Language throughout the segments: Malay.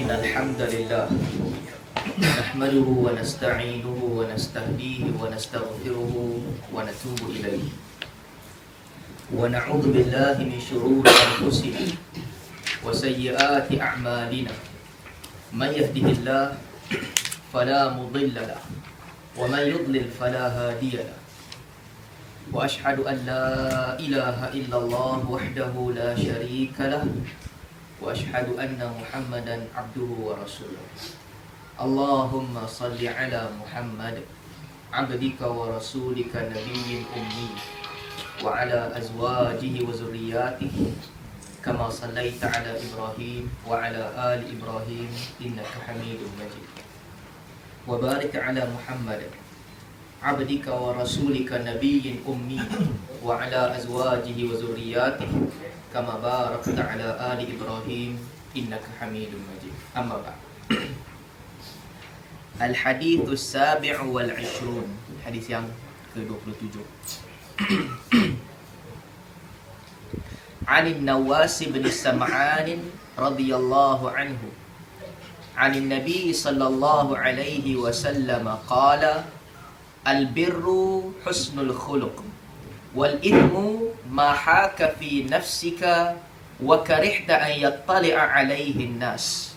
إن الحمد لله نحمده ونستعينه ونستهديه ونستغفره ونتوب إليه ونعوذ بالله من شرور أنفسنا وسيئات أعمالنا من يهده الله فلا مضل له ومن يضلل فلا هادي له وأشهد أن لا إله إلا الله وحده لا شريك له وأشهد أن محمدا عبده ورسوله اللهم صل على محمد عبدك ورسولك نبي أمي وعلى أزواجه وذرياته كما صليت على إبراهيم وعلى آل إبراهيم إنك حميد مجيد وبارك على محمد عبدك ورسولك نبي أمي وعلى أزواجه وذرياته كما باركت على آل إبراهيم إنك حميد مجيد أما بعد الحديث السابع والعشرون حديث yang ke-27 عن النواس بن سمعان رضي الله عنه عن النبي صلى الله عليه وسلم قال البر حسن الخلق والإثم ما حاك في نفسك وكرهت أن يطلع عليه الناس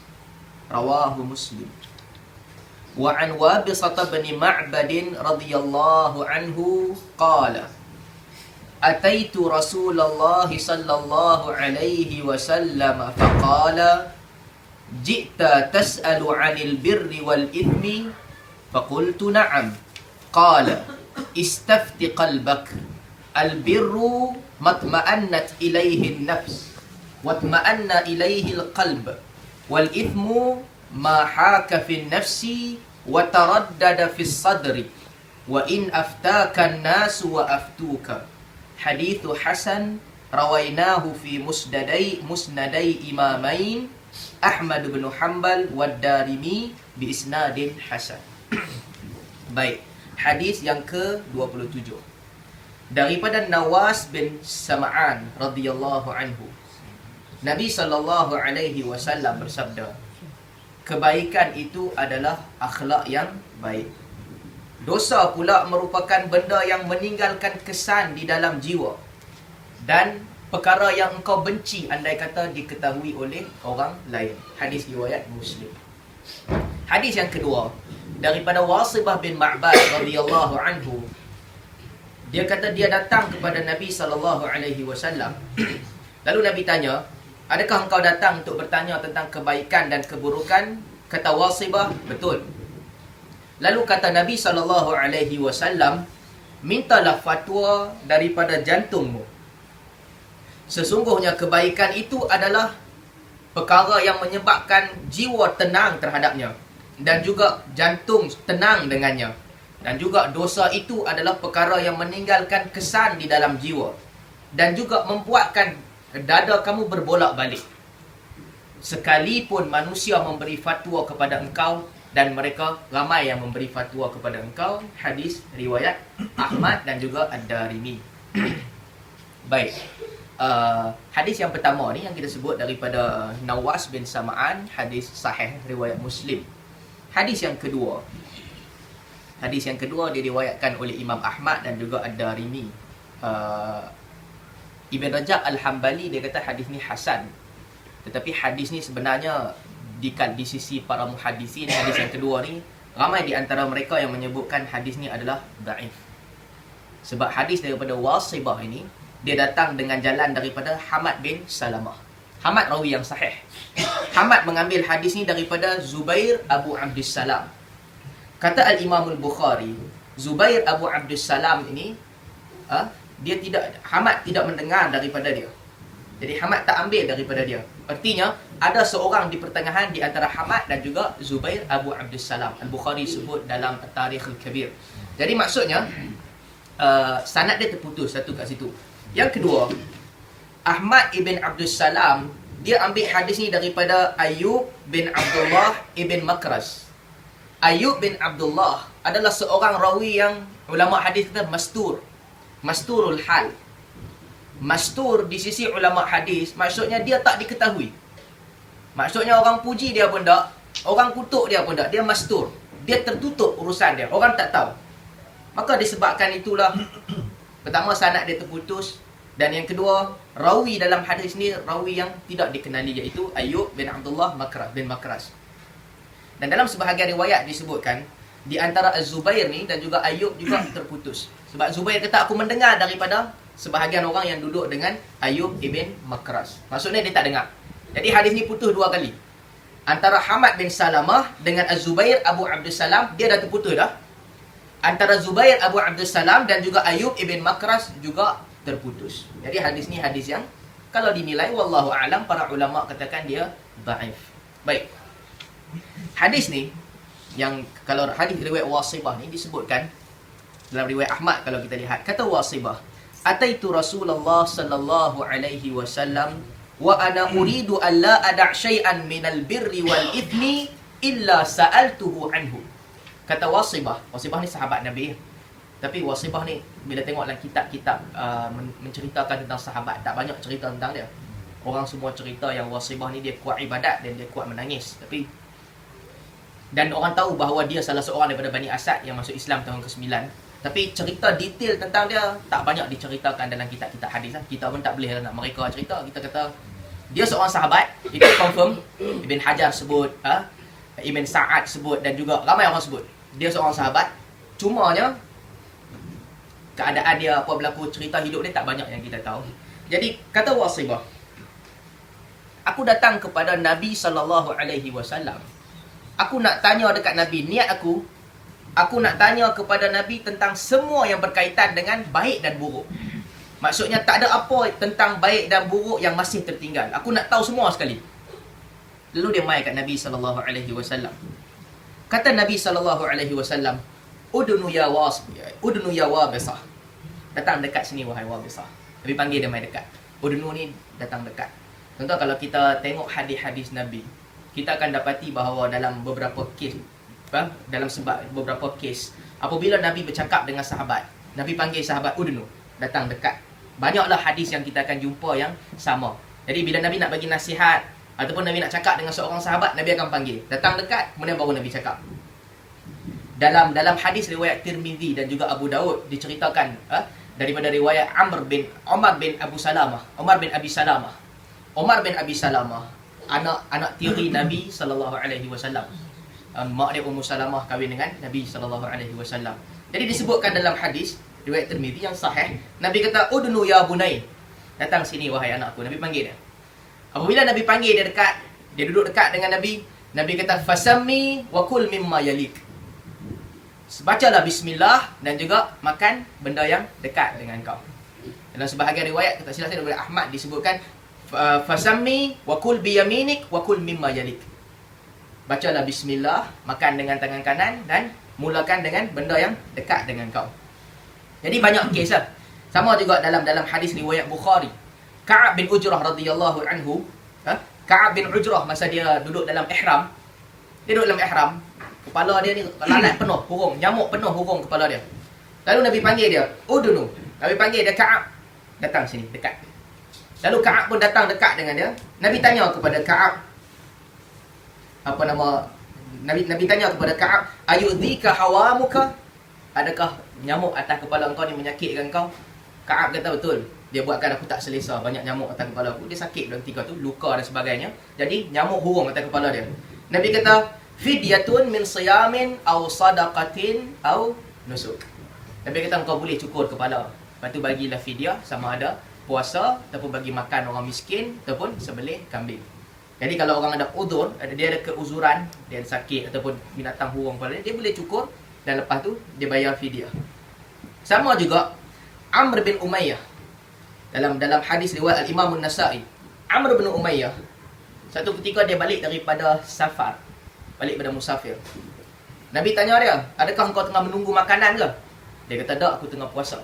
رواه مسلم وعن وابصة بن معبد رضي الله عنه قال أتيت رسول الله صلى الله عليه وسلم فقال جئت تسأل عن البر والإثم فقلت نعم قال استفت قلبك البر ما اطمأنت إليه النفس واطمأن إليه القلب والإثم ما حاك في النفس وتردد في الصدر وإن أفتاك الناس وأفتوك حديث حسن رويناه في مسندي إمامين أحمد بن حنبل والدارمي بإسناد حسن. Baik, hadis yang ke-27 daripada Nawas bin Sam'an radhiyallahu anhu. Nabi sallallahu alaihi wasallam bersabda, kebaikan itu adalah akhlak yang baik. Dosa pula merupakan benda yang meninggalkan kesan di dalam jiwa dan perkara yang engkau benci andai kata diketahui oleh orang lain. Hadis riwayat Muslim. Hadis yang kedua daripada Wasibah bin Ma'bad radhiyallahu anhu. Dia kata dia datang kepada Nabi sallallahu alaihi wasallam. Lalu Nabi tanya, adakah engkau datang untuk bertanya tentang kebaikan dan keburukan? Kata Wasibah, betul. Lalu kata Nabi sallallahu alaihi wasallam, mintalah fatwa daripada jantungmu. Sesungguhnya kebaikan itu adalah perkara yang menyebabkan jiwa tenang terhadapnya dan juga jantung tenang dengannya. Dan juga dosa itu adalah perkara yang meninggalkan kesan di dalam jiwa dan juga membuatkan dada kamu berbolak-balik. Sekalipun manusia memberi fatwa kepada engkau, dan mereka ramai yang memberi fatwa kepada engkau. Hadis riwayat Ahmad dan juga Ad-Darimi. Baik, hadis yang pertama ni yang kita sebut daripada Nawas bin Sam'an, hadis sahih riwayat Muslim. Hadis yang kedua diriwayatkan oleh Imam Ahmad dan juga Ad-Darimi. Ibn Rajab Al-Hambali dia kata hadis ni hasan. Tetapi hadis ni sebenarnya di sisi para muhaddisin, hadis yang kedua ni ramai di antara mereka yang menyebutkan hadis ni adalah dhaif. Sebab hadis daripada Wasibah ini dia datang dengan jalan daripada Hamad bin Salamah. Hamad rawi yang sahih. Hamad mengambil hadis ni daripada Zubair Abu Abdussalam. Kata Al-Imam Al-Bukhari, Zubair Abu Abdussalam ini Hamad tidak mendengar daripada dia. Jadi Hamad tak ambil daripada dia. Artinya ada seorang di pertengahan di antara Hamad dan juga Zubair Abu Abdussalam. Al-Bukhari sebut dalam Tarikh Al-Kabir. Jadi maksudnya sanad dia terputus satu kat situ. Yang kedua, Ahmad ibn Abdussalam dia ambil hadis ni daripada Ayyub bin Abdullah ibn Makraz. Ayyub bin Abdullah adalah seorang rawi yang ulama hadis kata masturul hal. Mastur di sisi ulama hadis maksudnya dia tak diketahui. Maksudnya orang puji dia pun tak, orang kutuk dia pun tak. Dia mastur. Dia tertutup urusan dia. Orang tak tahu. Maka disebabkan itulah, pertama sanad dia terputus. Dan yang kedua, rawi dalam hadis ni rawi yang tidak dikenali, iaitu Ayyub bin Abdullah bin Makras. Dan dalam sebahagian riwayat disebutkan, di antara Az-Zubair ni dan juga Ayyub juga terputus. Sebab Zubair kata, aku mendengar daripada sebahagian orang yang duduk dengan Ayyub ibn Makras. Maksudnya dia tak dengar. Jadi hadis ni putus dua kali. Antara Hamad bin Salamah dengan Az-Zubair Abu Abdus Salam, dia dah terputus dah. Antara Zubair Abu Abdus Salam dan juga Ayyub ibn Makras juga terputus. Jadi hadis ni hadis yang kalau dinilai, wallahu a'lam, para ulama katakan dia dhaif. Baik. Hadis ni, yang kalau hadis riwayat Wasibah ni disebutkan dalam riwayat Ahmad, kalau kita lihat, kata Wasibah, ataitu Rasulullah sallallahu alaihi wasallam wa ana uridu an la ada' syai'an minal birri wal ithmi illa sa'altuhu anhu. Kata Wasibah, Wasibah ni sahabat Nabi. Tapi Wasibah ni bila tengok dalam kitab-kitab menceritakan tentang sahabat, tak banyak cerita tentang dia. Orang semua cerita yang Wasibah ni dia kuat ibadat dan dia kuat menangis. Dan orang tahu bahawa dia salah seorang daripada Bani Asad yang masuk Islam tahun ke-9. Tapi cerita detail tentang dia tak banyak diceritakan dalam kitab-kitab hadis. Kita pun tak boleh nak mereka cerita. Kita kata dia seorang sahabat, itu confirm. Ibn Hajar sebut, Ibn Sa'ad sebut, dan juga ramai orang sebut dia seorang sahabat. Cumanya keadaan dia, apa berlaku, cerita hidup dia tak banyak yang kita tahu. Jadi kata Wasibah, aku datang kepada Nabi SAW. Aku nak tanya dekat Nabi, niat aku nak tanya kepada Nabi tentang semua yang berkaitan dengan baik dan buruk. Maksudnya tak ada apa tentang baik dan buruk yang masih tertinggal. Aku nak tahu semua sekali. Lalu dia mai kat Nabi SAW. Kata Nabi SAW, Udnu ya Wabisah. Datang dekat sini wahai Wabisah. Nabi panggil dia mai dekat. Udnu ni datang dekat. Contoh kalau kita tengok hadis-hadis Nabi, kita akan dapati bahawa dalam beberapa kes, beberapa kes, apabila Nabi bercakap dengan sahabat, Nabi panggil sahabat Udnu, datang dekat. Banyaklah hadis yang kita akan jumpa yang sama. Jadi bila Nabi nak bagi nasihat ataupun Nabi nak cakap dengan seorang sahabat, Nabi akan panggil, datang dekat, kemudian baru Nabi cakap. Dalam hadis riwayat Tirmizi dan juga Abu Daud diceritakan daripada riwayat Umar bin Abi Salamah, anak tiri Nabi SAW. Mak dia Ummu Salamah kahwin dengan Nabi SAW. Jadi disebutkan dalam hadis riwayat Tirmizi yang sahih, Nabi kata, Udnu ya bunai, datang sini wahai anakku. Nabi panggil dia. Apabila Nabi panggil dia dekat, dia duduk dekat dengan Nabi. Nabi kata, fasammi wa kul mimma yalik. Bacalah bismillah dan juga makan benda yang dekat dengan kau. Dalam sebahagian riwayat, tak silap saya, daripada Ahmad disebutkan, fasammi wa kul biyaminik wa kul mimma yalik. Bacalah bismillah, makan dengan tangan kanan dan mulakan dengan benda yang dekat dengan kau. Jadi banyak kes lah. Sama juga dalam hadis riwayat Bukhari. Ka'ab bin Ujrah radhiyallahu anhu, Ka'ab bin Ujrah masa dia duduk dalam ihram, kepala dia ni lalat penuh hurung, nyamuk penuh hurung kepala dia. Lalu Nabi panggil dia, Udnu. Nabi panggil dia, Ka'ab, datang sini dekat. Lalu Ka'ab pun datang dekat dengan dia. Nabi tanya kepada Ka'ab, Nabi tanya kepada Ka'ab, ayudzika hawamuka? Adakah nyamuk atas kepala engkau ni menyakitkan kau? Ka'ab kata betul. Dia buatkan aku tak selesa, banyak nyamuk atas kepala aku. Dia sakit dalam ketika tu, luka dan sebagainya. Jadi nyamuk hurung atas kepala dia. Nabi kata, fidyatun min siyamin aw sadaqatin aw nusuk. Nabi kata engkau boleh cukur kepala. Lepas tu bagilah fidyah, sama ada puasa ataupun bagi makan orang miskin ataupun sembelih kambing. Jadi kalau orang ada uzur, dia ada keuzuran, dia ada sakit ataupun binatang hurung kepala dia boleh cukur dan lepas tu dia bayar fidyah. Sama juga Amr bin Umayyah. Dalam hadis riwayat Al-Imam An-Nasa'i, Amr bin Umayyah satu ketika dia balik daripada safar, balik pada musafir. Nabi tanya dia, adakah engkau tengah menunggu makanan ke? Dia kata, tak, aku tengah puasa.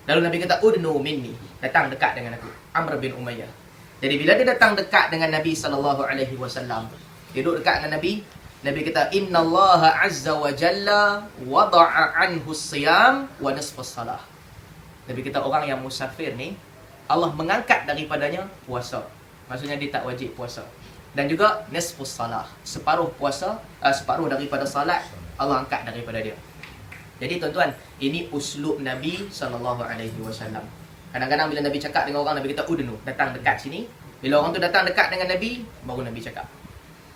Lalu Nabi kata, Udnu minni, datang dekat dengan aku, Amr bin Umayyah. Jadi bila dia datang dekat dengan Nabi SAW, dia duduk dekat dengan Nabi. Nabi kata, Inna Allah Azza wa Jalla wada'a anhu siyam wa nisfus salah. Nabi kata, orang yang musafir ni, Allah mengangkat daripadanya puasa. Maksudnya dia tak wajib puasa. Dan juga nisfus salah, separuh puasa, separuh daripada salat Allah angkat daripada dia. Jadi tuan-tuan, ini uslub Nabi SAW. Kadang-kadang bila Nabi cakap dengan orang, Nabi kata udnu, datang dekat sini. Bila orang tu datang dekat dengan Nabi, baru Nabi cakap.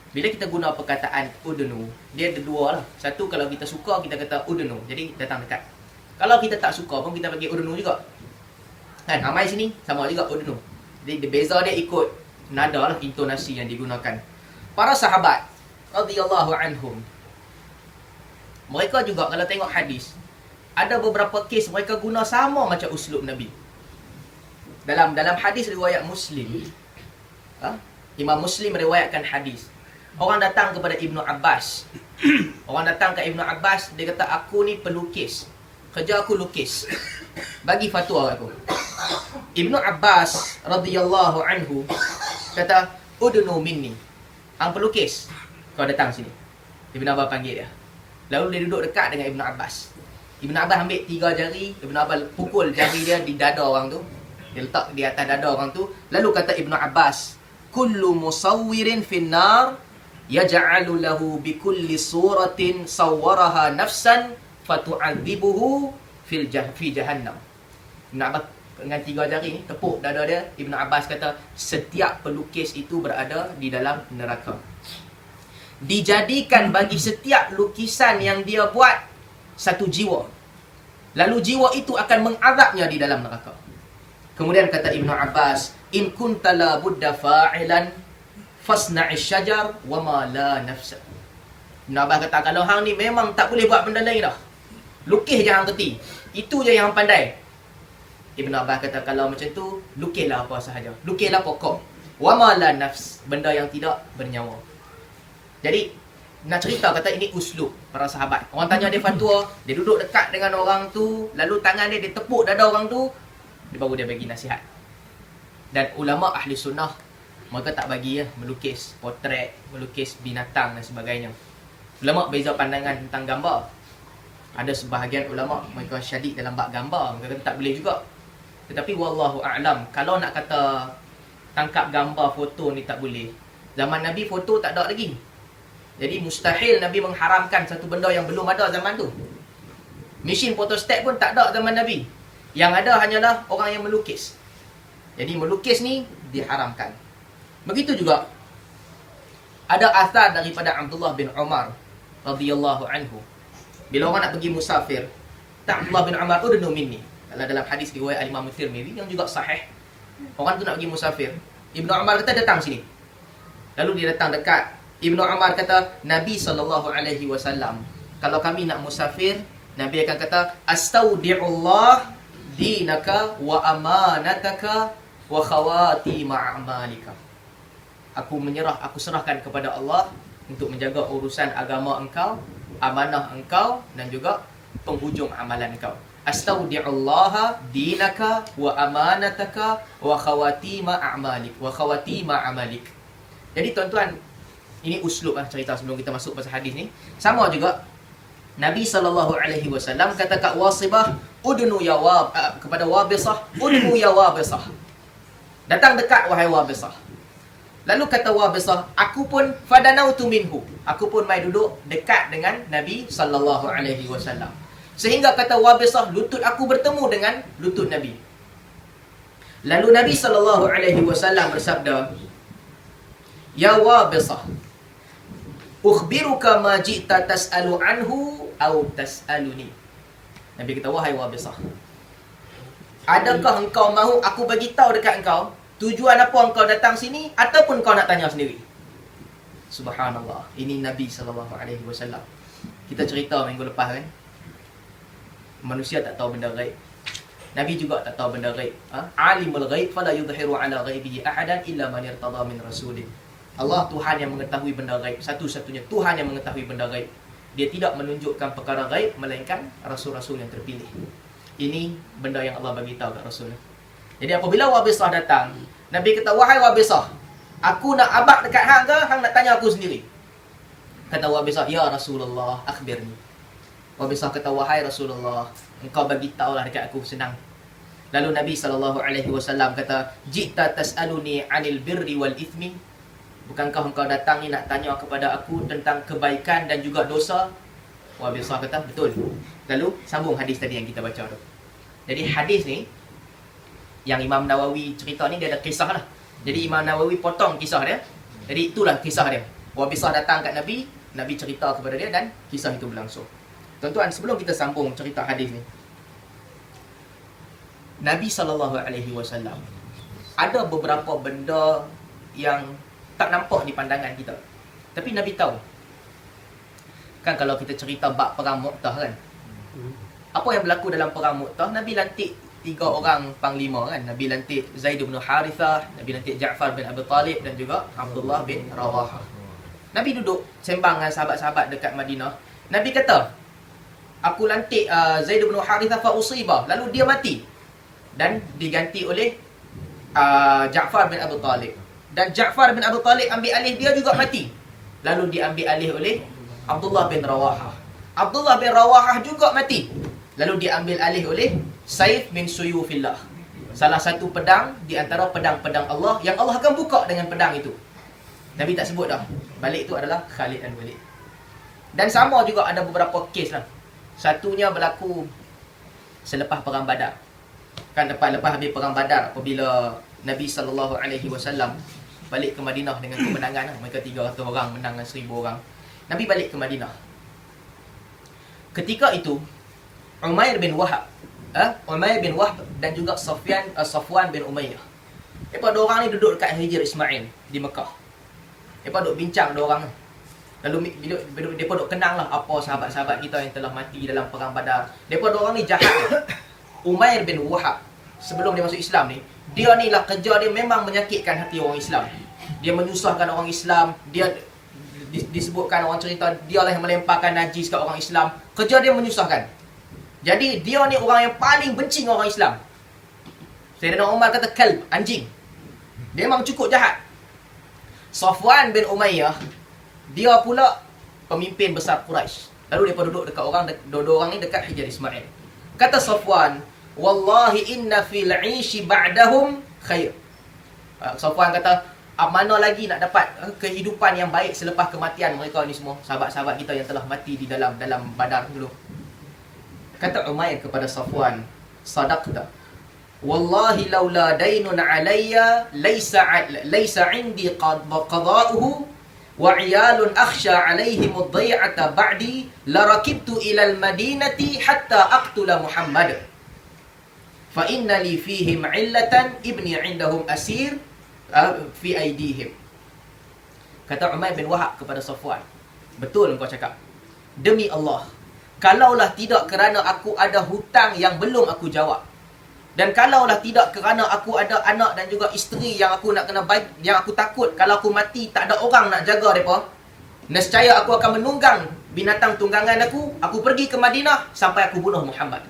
Bila kita guna perkataan udnu, dia ada dua lah. Satu, kalau kita suka, kita kata udnu, jadi datang dekat. Kalau kita tak suka pun, kita bagi udnu juga. Kan, amai sini, sama juga udnu. Jadi beza dia ikut nada lah, intonasi yang digunakan. Para sahabat radhiyallahu anhum, mereka juga kalau tengok hadis, ada beberapa kes mereka guna sama macam uslub Nabi. Dalam hadis riwayat Muslim, Imam Muslim riwayatkan hadis. Orang datang kepada Ibnu Abbas. Orang datang ke Ibnu Abbas, dia kata, aku ni pelukis. Kerja aku lukis. Bagi fatwa aku. Ibnu Abbas radhiyallahu anhu kata, udnu minni. Hang pelukis, kau datang sini. Ibnu Abbas panggil dia. Lalu dia duduk dekat dengan Ibnu Abbas. Ibnu Abbas ambil 3 jari, Ibnu Abbas pukul jari dia di dada orang tu. Dia letak di atas dada orang tu. Lalu kata Ibnu Abbas, kullu musawwirin finnar yaj'alu lahu bikulli suratin sawwaraha nafsan fatu'adzibuhu fi jahannam. Ibnu Abbas dengan 3 jari ni tepuk dada dia. Ibnu Abbas kata, setiap pelukis itu berada di dalam neraka. Dijadikan bagi setiap lukisan yang dia buat satu jiwa. Lalu jiwa itu akan mengazabnya di dalam neraka. Kemudian kata Ibnu Abbas, in kunta la budda fa'ilan fasna'ish syajar wa ma la nafsa. Ibnu Abbas kata, kalau hang ni memang tak boleh buat benda lain dah, lukis je hang kerti, itu je yang hang pandai. Ibnu Abbas kata, kalau macam tu, lukislah apa sahaja, lukislah pokok. Wa ma la nafs, benda yang tidak bernyawa. Jadi, nak cerita kata ini uslub para sahabat. Orang tanya dia fatwa, dia duduk dekat dengan orang tu, lalu tangan dia tepuk dada orang tu, dia baru dia bagi nasihat. Dan ulama ahli sunnah, mereka tak bagi melukis potret, melukis binatang dan sebagainya. Ulama beza pandangan tentang gambar. Ada sebahagian ulama mereka syadid dalam bab gambar, mereka kata tak boleh juga. Tetapi wallahu a'lam, kalau nak kata tangkap gambar foto ni tak boleh, zaman Nabi foto tak ada lagi. Jadi mustahil Nabi mengharamkan satu benda yang belum ada zaman tu. Mesin photostat pun tak ada zaman Nabi. Yang ada hanyalah orang yang melukis. Jadi melukis ni diharamkan. Begitu juga ada asar daripada Abdullah bin Umar radhiyallahu anhu. Bila orang nak pergi musafir, Abdullah bin Umar udnu minni. Kalau dalam hadis riwayat Imam Tirmizi yang juga sahih, orang tu nak pergi musafir, Ibnu Umar kata datang sini. Lalu dia datang dekat. Ibnu Umar kata, Nabi SAW, kalau kami nak musafir, Nabi akan kata, astaudi'ullah dinaka wa amanataka wa khawati ma'amalika. Aku serahkan kepada Allah untuk menjaga urusan agama engkau, amanah engkau, dan juga penghujung amalan engkau. Astaudi'ullah dinaka wa amanataka wa khawati ma'amalik. Jadi tuan-tuan, ini uslub cerita sebelum kita masuk pasal hadis ni. Sama juga Nabi SAW kata kat Wasibah, udnu ya kepada Wabisah, udnu ya Wabisah. Datang dekat wahai Wabisah. Lalu kata Wabisah, aku pun fadanautu minhu. Aku pun mai duduk dekat dengan Nabi SAW. Sehingga kata Wabisah, lutut aku bertemu dengan lutut Nabi. Lalu Nabi SAW bersabda, ya Wabisah, ukhbiruka ma ji'ta tas'alu anhu au tas'aluni. Nabi kata, wahai Wabisah, adakah engkau mahu aku bagi tahu dekat engkau tujuan apa engkau datang sini ataupun kau nak tanya sendiri? Subhanallah. Ini Nabi SAW. Kita cerita minggu lepas kan, manusia tak tahu benda ghaib. Nabi juga tak tahu benda ghaib. Alimul ghaib fala yudhiru ala ghaibihi ahadan illa man irtada min rasulin. Allah Tuhan yang mengetahui benda gaib, satu-satunya Tuhan yang mengetahui benda gaib. Dia tidak menunjukkan perkara gaib melainkan rasul-rasul yang terpilih. Ini benda yang Allah bagi tahu kat Rasul. Jadi apabila Wabisah datang, Nabi kata, wahai Wabisah, aku nak abad dekat hang ke hang nak tanya aku sendiri? Kata Wabisah, ya Rasulullah, akhbirni. Wabisah kata, wahai Rasulullah, engkau bagi tahulah dekat aku, senang. Lalu Nabi SAW kata, ji'ta tas'aluni 'anil birri wal ithmi. Bukankah engkau datang ni nak tanya kepada aku tentang kebaikan dan juga dosa? Wahabi Salih kata, betul. Lalu sambung hadis tadi yang kita baca tu. Jadi hadis ni yang Imam Nawawi cerita ni, dia ada kisah lah. Jadi Imam Nawawi potong kisah dia. Jadi itulah kisah dia. Wahabi Salih datang kat Nabi, Nabi cerita kepada dia dan kisah itu berlangsung. Tuan-tuan, sebelum kita sambung cerita hadis ni, Nabi SAW ada beberapa benda yang tak nampak di pandangan kita, tapi Nabi tahu. Kan kalau kita cerita bab perang Mu'tah kan, apa yang berlaku dalam perang Mu'tah, Nabi lantik 3 orang panglima kan. Nabi lantik Zaid bin Harithah, Nabi lantik Ja'far bin Abi Talib dan juga Abdullah bin Rawahah. Nabi duduk sembang dengan sahabat-sahabat dekat Madinah. Nabi kata, aku lantik Zaid bin Harithah fa usiba, lalu dia mati dan diganti oleh Ja'far bin Abi Talib. Dan Ja'far bin Abi Talib ambil alih, dia juga mati. Lalu diambil alih oleh Abdullah bin Rawahah. Abdullah bin Rawahah juga mati. Lalu diambil alih oleh Saif bin Suyufillah. Salah satu pedang di antara pedang-pedang Allah yang Allah akan buka dengan pedang itu. Nabi tak sebut dah. Balik itu adalah Khalid dan Walid. Dan sama juga ada beberapa kes lah. Satunya berlaku selepas perang Badar. Kan lepas habis perang Badar, apabila Nabi SAW balik ke Madinah dengan kemenangan lah. Mereka 300 orang menang dengan 1000 orang. Nabi balik ke Madinah. Ketika itu Umair bin Wahab dan juga Safwan bin Umayyah, mereka 2 orang ni duduk dekat Hijr Ismail di Mekah. Mereka duduk bincang 2 orang ni. Lalu bila mereka duduk kenang lah apa sahabat-sahabat kita yang telah mati dalam perang Badar. Mereka 2 orang ni jahat. Umair bin Wahab, sebelum dia masuk Islam ni, dia ni lah kerja dia memang menyakitkan hati orang Islam. Dia menyusahkan orang Islam. Dia disebutkan, orang cerita, dia lah yang melemparkan najis kat orang Islam. Kerja dia menyusahkan. Jadi dia ni orang yang paling benci orang Islam. Sayyidina Umar kata kalb, anjing. Dia memang cukup jahat. Safwan bin Umayyah, dia pula pemimpin besar Quraisy. Lalu dia duduk dekat dua orang ni dekat Hijr Ismail. Kata Safwan, wallahi inna fil 'ishi ba'dahum khair. Safwan kata, mana lagi nak dapat kehidupan yang baik selepas kematian mereka ni semua, sahabat-sahabat kita yang telah mati di dalam Badar dulu. Kata Umair kepada Safwan, sadaqta. Wallahi laula daynun alayya laysa 'indi qada'uhu wa 'iyalun akhsha 'alayhim ad-day'ata ba'di la rakibtu ila al-madinati hatta aqtula Muhammad. Fa inna li fihim 'illatan ibni 'indahum asir fi aidihim. Kata Umair bin Wahab kepada Safwan, betul engkau cakap. Demi Allah, kalaulah tidak kerana aku ada hutang yang belum aku jawab, dan kalaulah tidak kerana aku ada anak dan juga isteri yang aku nak kena baik, yang aku takut kalau aku mati tak ada orang nak jaga mereka, nescaya aku akan menunggang binatang tunggangan aku pergi ke Madinah sampai aku bunuh Muhammad.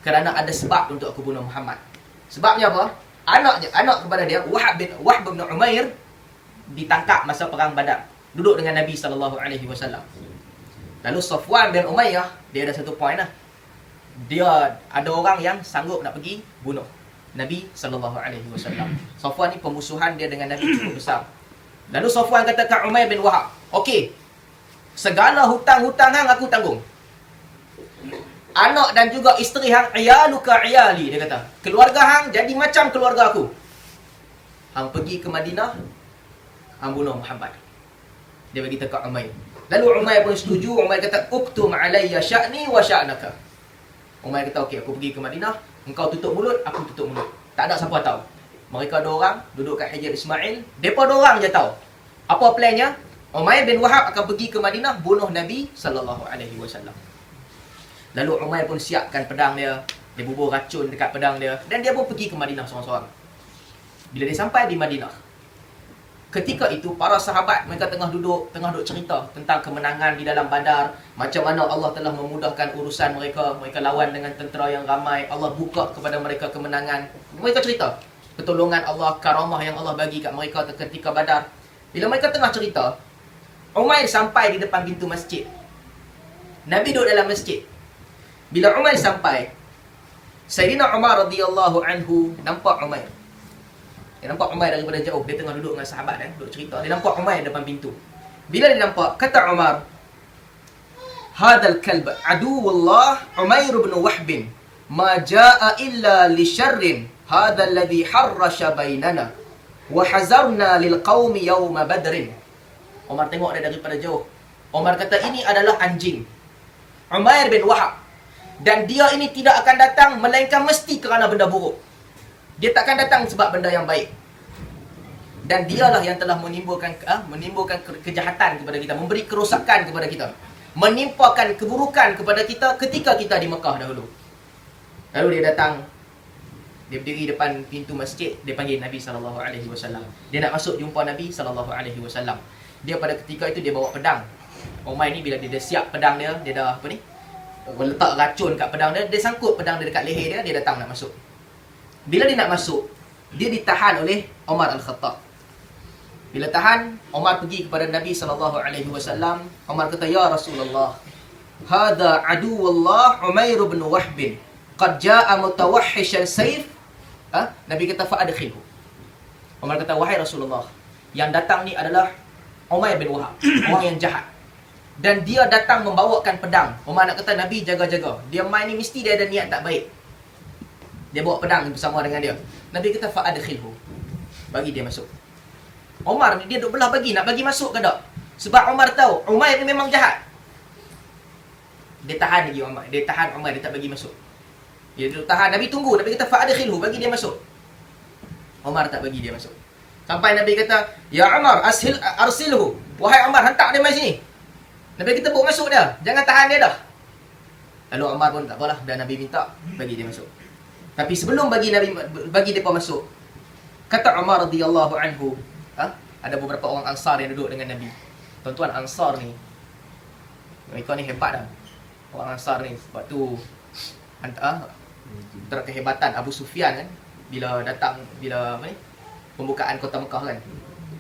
Kerana ada sebab untuk aku bunuh Muhammad. Sebabnya apa? Anak kepada dia, Wahb bin Umair, ditangkap masa perang Badar, duduk dengan Nabi SAW. Lalu Safwan bin Umayyah, dia ada satu point lah. Dia ada orang yang sanggup nak pergi bunuh Nabi SAW. Safwan ni pemusuhan dia dengan Nabi cukup besar. Lalu Safwan kata kat Umair bin Wahab, okey, segala hutang-hutang hang aku tanggung. Anak dan juga isteri hang, iyaluka iyali, dia kata. Keluarga hang jadi macam keluarga aku. Hang pergi ke Madinah, hang bunuh Muhammad. Dia bagi dekat Umair. Lalu Umair pun setuju. Umair kata, uktum alayya sya'ni wa sya'naka. Umair kata, okey, aku pergi ke Madinah, engkau tutup mulut, aku tutup mulut. Tak ada siapa tahu. Mereka 2 orang duduk kat Hijr Ismail. Mereka 2 orang je tahu. Apa plannya? Umair bin Wahab akan pergi ke Madinah, bunuh Nabi SAW. Lalu Umair pun siapkan pedang dia. Dia bubur racun dekat pedang dia. Dan dia pun pergi ke Madinah seorang-seorang. Bila dia sampai di Madinah, ketika itu para sahabat mereka tengah duduk cerita tentang kemenangan di dalam Badar. Macam mana Allah telah memudahkan urusan mereka. Mereka lawan dengan tentera yang ramai. Allah buka kepada mereka kemenangan. Mereka cerita pertolongan Allah, karamah yang Allah bagi kat mereka ketika Badar. Bila mereka tengah cerita, Umair sampai di depan pintu masjid. Nabi duduk dalam masjid. Bila Umair sampai, Sayyidina Umar radhiyallahu anhu nampak Umair. Dia nampak Umair daripada jauh. Dia tengah duduk dengan sahabat duduk cerita. Dia nampak Umair depan pintu. Bila dia nampak, kata Umar, "Hadzal kalb aduwullah Umair bin Wahb, ma jaa illa li syarrin, hadzal ladzi harrasha bainana wa hazarna lil qaumi yawma badrin." Umar tengok dia daripada jauh. Umar kata, ini adalah anjing Umair bin Wahab, dan dia ini tidak akan datang melainkan mesti kerana benda buruk. Dia takkan datang sebab benda yang baik. Dan dialah yang telah menimbulkan kejahatan kepada kita, memberi kerosakan kepada kita, menimpakan keburukan kepada kita ketika kita di Mekah dahulu. Lalu dia datang, dia berdiri depan pintu masjid, dia panggil Nabi SAW. Dia nak masuk jumpa Nabi SAW. Dia pada ketika itu dia bawa pedang. Umar ni bila dia dah siap pedang dia, dia dah letak racun kat pedang dia, dia sangkut pedang dia dekat leher dia, dia datang nak masuk. Bila dia nak masuk, dia ditahan oleh Umar Al-Khattab. Bila tahan, Umar pergi kepada Nabi SAW. Umar kata, "Ya Rasulullah, hadha aduwullah Umair bin Wahb, qad jaa mutawahhishan sayf." Nabi kata, "Fa'adkhilhu." Umar kata, "Wahai Rasulullah, yang datang ni adalah Umair bin Wahab, orang yang jahat. Dan dia datang membawakan pedang." Umar nak kata, "Nabi jaga-jaga. Dia main ni mesti dia ada niat tak baik. Dia bawa pedang bersama dengan dia." Nabi kata, "Fa'adkhilhu." Bagi dia masuk. Umar ni dia duk belah bagi, nak bagi masuk ke tak? Sebab Umar tahu, Umair ni memang jahat. Dia tahan lagi Umar. Dia tahan Umar, dia tak bagi masuk. Dia duduk tahan. Nabi tunggu. Nabi kata, "Fa'adkhilhu." Bagi dia masuk. Umar tak bagi dia masuk. Sampai Nabi kata, "Ya Umar, arsilhu." Wahai Umar, hantar dia mai sini. Nabi kata, "Bawa masuk dia. Jangan tahan dia dah." Lalu Umar pun tak apalah, dah Nabi minta, bagi dia masuk. Tapi sebelum bagi mereka masuk, kata Umar radhiyallahu anhu, ada beberapa orang Ansar yang duduk dengan Nabi. Tuan-tuan, Ansar ni, mereka ni hebat dah. Orang Ansar ni, sebab tu antara kehebatan Abu Sufyan kan, bila pembukaan kota Mekah kan,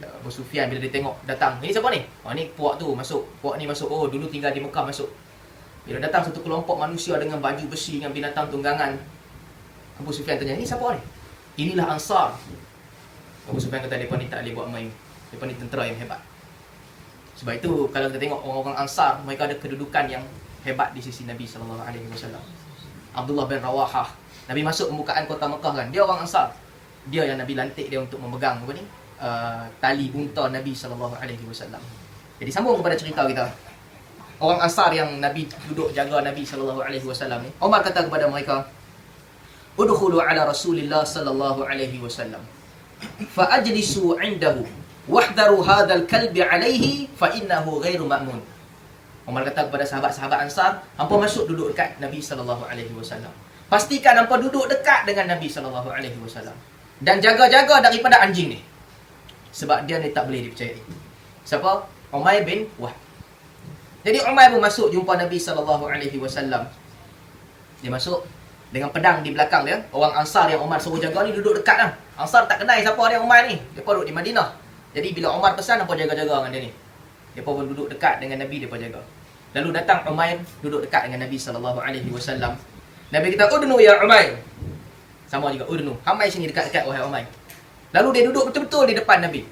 Abu Sufyan bila dia tengok datang, "Ini siapa ni?" Ni puak tu masuk. Puak ni masuk. Oh, dulu tinggal di Mekah, masuk. Bila datang satu kelompok manusia dengan baju besi, dengan binatang tunggangan, Abu Sufyan tanya, "Ini siapa ni?" "Inilah Ansar." Abu Sufyan kata, "Mereka ni tak boleh buat main. Mereka ni tentera yang hebat." Sebab itu kalau kita tengok orang-orang Ansar, mereka ada kedudukan yang hebat di sisi Nabi SAW. Abdullah bin Rawahah, Nabi masuk pembukaan kota Mekah kan, dia orang Ansar. Dia yang Nabi lantik dia untuk memegang tali unta Nabi SAW. Jadi sambung kepada cerita kita. Orang Ansar yang Nabi duduk jaga Nabi SAW ni, Umar kata kepada mereka, "Udkhulu ala Rasulillah sallallahu alaihi wasallam fa ajlisu 'indahu wahdharu hadzal kalbi 'alaihi fa innahu ghairu ma'mun." Umar kata kepada sahabat-sahabat Ansar, "Hangpa masuk duduk dekat Nabi sallallahu alaihi wasallam. Pastikan hangpa duduk dekat dengan Nabi sallallahu alaihi wasallam dan jaga-jaga daripada anjing ni. Sebab dia ni tak boleh dipercayai." Siapa? Umair bin Wahab. Jadi Umair pun masuk jumpa Nabi sallallahu alaihi wasallam. Dia masuk dengan pedang di belakang dia. Orang Ansar yang Umar suruh jaga ni duduk dekat lah. Ansar tak kenal siapa dia Umar ni. Mereka duduk di Madinah. Jadi bila Umar pesan, apa jaga-jaga dengan dia ni. Mereka pun duduk dekat dengan Nabi, mereka jaga. Lalu datang Umair duduk dekat dengan Nabi SAW. Nabi kata, "Udnu ya Umair." Sama juga, "Udnu." Hamai sini dekat-dekat wahai Umair. Lalu dia duduk betul-betul di depan Nabi.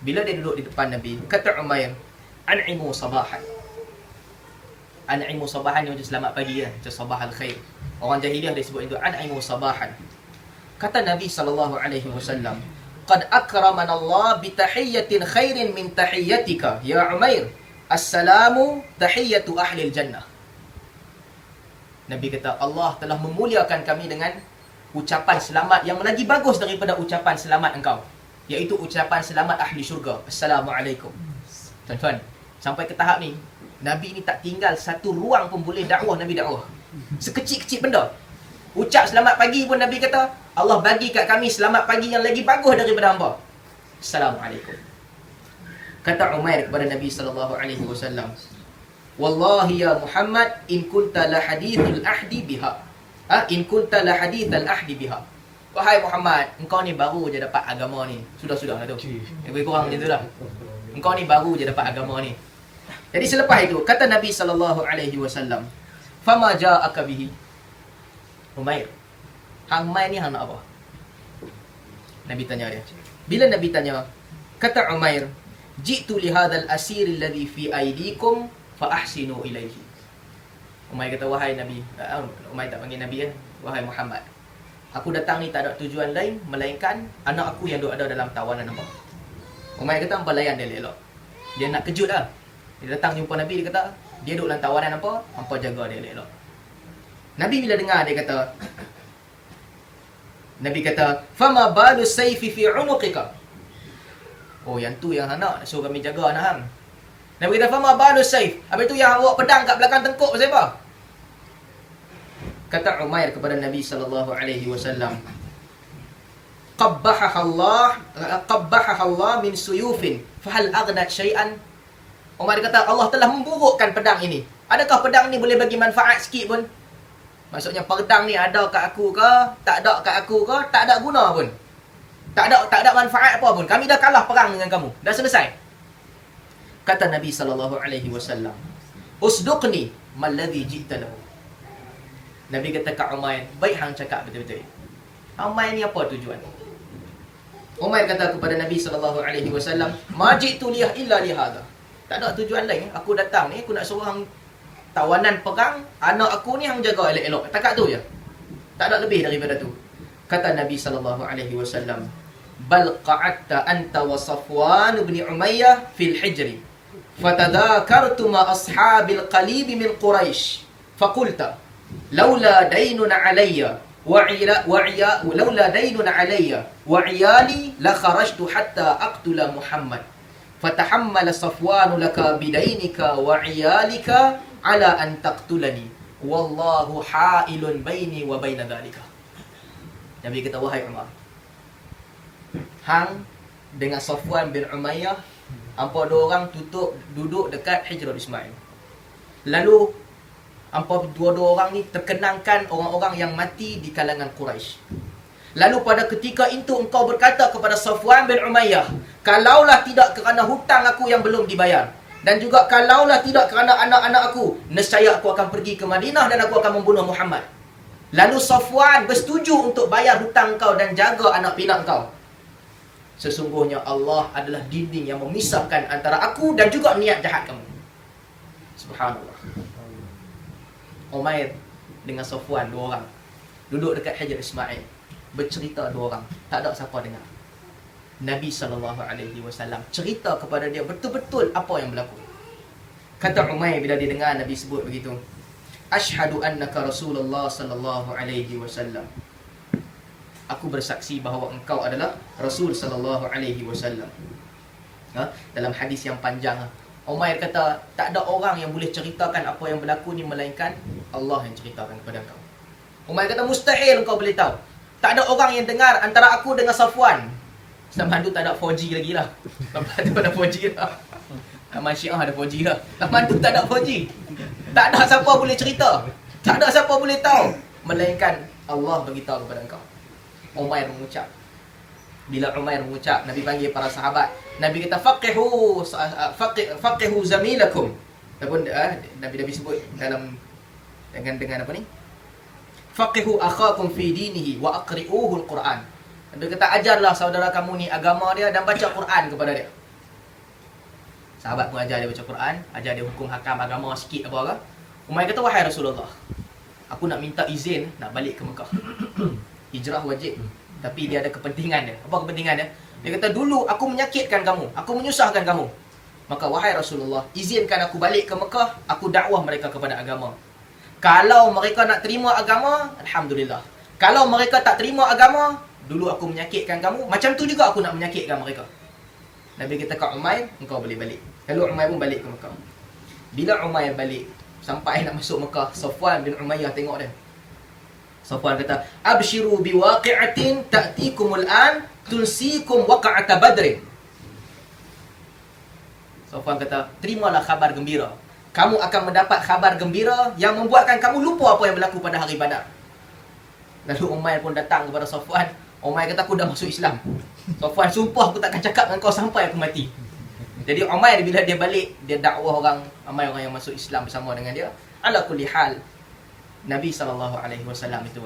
Bila dia duduk di depan Nabi, kata Umair, "An'imu sabahan." An'imu sabahan ni macam selamat pagi kan, macam sabah al-khair. Orang jahiliah dia sebut itu an'imu sabahan. Kata Nabi SAW, "Qad akramana Allah bi tahiyyatin khairin min tahiyyatika ya Umair. Assalamu tahiyyatu ahli al-jannah." Nabi kata, Allah telah memuliakan kami dengan ucapan selamat yang lagi bagus daripada ucapan selamat engkau, iaitu ucapan selamat ahli syurga. Assalamualaikum. Tuan-tuan, sampai ke tahap ni, Nabi ni tak tinggal satu ruang pun boleh dakwah. Nabi dakwah sekecil-kecil benda. Ucap selamat pagi pun Nabi kata, Allah bagi kat kami selamat pagi yang lagi bagus daripada hamba. Assalamualaikum. Kata Umair kepada Nabi SAW, "Wallahi ya Muhammad, in kunta la hadithul ahdi biha." In kunta la hadithul ahdi biha. Wahai Muhammad, engkau ni baru je dapat agama ni. Sudah-sudah lah tu. Lebih kurang macam tu lah. Engkau ni baru je dapat agama ni. Jadi selepas itu, kata Nabi SAW, "Fama ja'aka bihi?" Umair, hang mai ni hang nak apa? Nabi tanya dia. Bila Nabi tanya, kata Umair, jitu li hadzal asir alladhi fi aydikum fa ahsinu ilaihi. Umair kata, wahai Nabi, Umair tak panggil Nabi ya, wahai Muhammad, aku datang ni tak ada tujuan lain melainkan anak aku yang ada dalam tawanan hangpa. Umair kata, hangpa layan dia elok. Dia nak kejut lah. Dia datang jumpa Nabi, dia kata, dia duduk dalam tawanan hangpa jaga dia elok. Nabi bila dengar, dia kata, Nabi kata, fama balu sayfi fi unuqika. Oh, yang tu yang nak suruh kami jaga anak hang. Nabi kata, fama balu sayf. Habis tu yang awak pedang kat belakang tengkuk pasal apa? Kata Umair kepada Nabi sallallahu alaihi wasallam, qabbahaha Allah min suyufin fahal aghnat syai'an. Umar kata, Allah telah memburukkan pedang ini. Adakah pedang ni boleh bagi manfaat sikit pun? Maksudnya pedang ni ada kat aku ke, tak ada kat aku ke, tak ada guna pun. Tak ada manfaat apa pun. Kami dah kalah perang dengan kamu. Dah selesai. Kata Nabi sallallahu alaihi wasallam, usduqni malladhi ji'ta lahu. Nabi kata kat Umair, baik hang cakap betul-betul. Umair ni apa tujuan? Umair kata kepada Nabi sallallahu alaihi wasallam, ma ji'tu liyah illa li hadha. Tak ada tujuan lain. Aku datang ni, aku nak suruh hang tawanan perang, anak aku ni hang jaga elok-elok. Takat tu je. Tak ada lebih daripada tu. Kata Nabi sallallahu alaihi wasallam, bal qa'adta anta wa Safwan bin Umayyah fil hijri fatadhakartu ma ashabil qalib min Quraisy faqulta laula daynun alayya laula daynun alayya wa 'iyali la kharajtu hatta aqtula Muhammad fatahammala Safwan laka bidainika wa 'iyalika ala an taqtulani wallahu ha'ilun baini wa baina dhalika. Nabi kata, wahai Umar, hang dengan Safwan bin Umayyah, hampa dua orang duduk dekat Hijrul Ismail. Lalu hampa dua-dua orang ni terkenangkan orang-orang yang mati di kalangan Quraisy. Lalu pada ketika itu engkau berkata kepada Safwan bin Umayyah, kalaulah tidak kerana hutang aku yang belum dibayar, dan juga kalaulah tidak kerana anak-anak aku, nescaya aku akan pergi ke Madinah dan aku akan membunuh Muhammad. Lalu Safwan bersetuju untuk bayar hutang kau dan jaga anak pinak kau. Sesungguhnya Allah adalah dinding yang memisahkan antara aku dan juga niat jahat kamu. Subhanallah. Umair dengan Safwan, dua orang, duduk dekat Hijr Ismail, bercerita dua orang. Tak ada siapa dengar. Nabi SAW cerita kepada dia betul-betul apa yang berlaku. Kata Umair bila dia dengar Nabi sebut begitu, Ashhadu annaka Rasulullah sallallahu alaihi wasallam. Aku bersaksi bahawa engkau adalah Rasul sallallahu alaihi wasallam. Dalam hadis yang panjang, Umair kata, tak ada orang yang boleh ceritakan apa yang berlaku ni melainkan Allah yang ceritakan kepada engkau. Umair kata, mustahil engkau boleh tahu. Tak ada orang yang dengar antara aku dengan Safwan. Zaman tu tak ada 4G lagi lah. Zaman tu ada 4G lah. Zaman Syiah ada 4G lah. Zaman tu tak ada 4G. Tak ada siapa boleh cerita. Tak ada siapa boleh tahu melainkan Allah beritahu kepada engkau. Umair mengucap. Bila Umair mengucap, Nabi panggil para sahabat. Nabi kata, faqihu zamilakum. Ataupun Nabi sebut dalam dengan apa ni? Faqihu akhakum fi dinihi wa aqri'uhu al-Quran. Nabi kata, ajarlah saudara kamu ni agama dia dan baca Quran kepada dia. Sahabat pun ajar dia baca Quran, ajar dia hukum hakam agama sikit apa ke. Umair kata, wahai Rasulullah, aku nak minta izin nak balik ke Mekah. Hijrah wajib, tapi dia ada kepentingan dia. Apa kepentingan dia? Dia kata, dulu aku menyakitkan kamu, aku menyusahkan kamu. Maka wahai Rasulullah, izinkan aku balik ke Mekah, aku dakwah mereka kepada agama. Kalau mereka nak terima agama, alhamdulillah. Kalau mereka tak terima agama, dulu aku menyakitkan kamu, macam tu juga aku nak menyakitkan mereka. Nabi kata kat Umair, engkau boleh balik. Lalu Umair pun balik ke Mekah. Bila Umair balik, sampai nak masuk Mekah, Safwan bin Umayyah tengok dia. Safwan kata, abshiru biwaqi'atin ta'tikumul an tulsikum waqa'ata badrin. Safwan kata, terimalah khabar gembira. Kamu akan mendapat khabar gembira yang membuatkan kamu lupa apa yang berlaku pada hari Badar. Lalu Umair pun datang kepada Safwan. Umair kata, aku dah masuk Islam. Safwan, sumpah aku takkan cakap dengan kau sampai aku mati. Jadi Umair bila dia balik, dia dakwah ramai orang yang masuk Islam bersama dengan dia. Ala kulli hal, Nabi SAW itu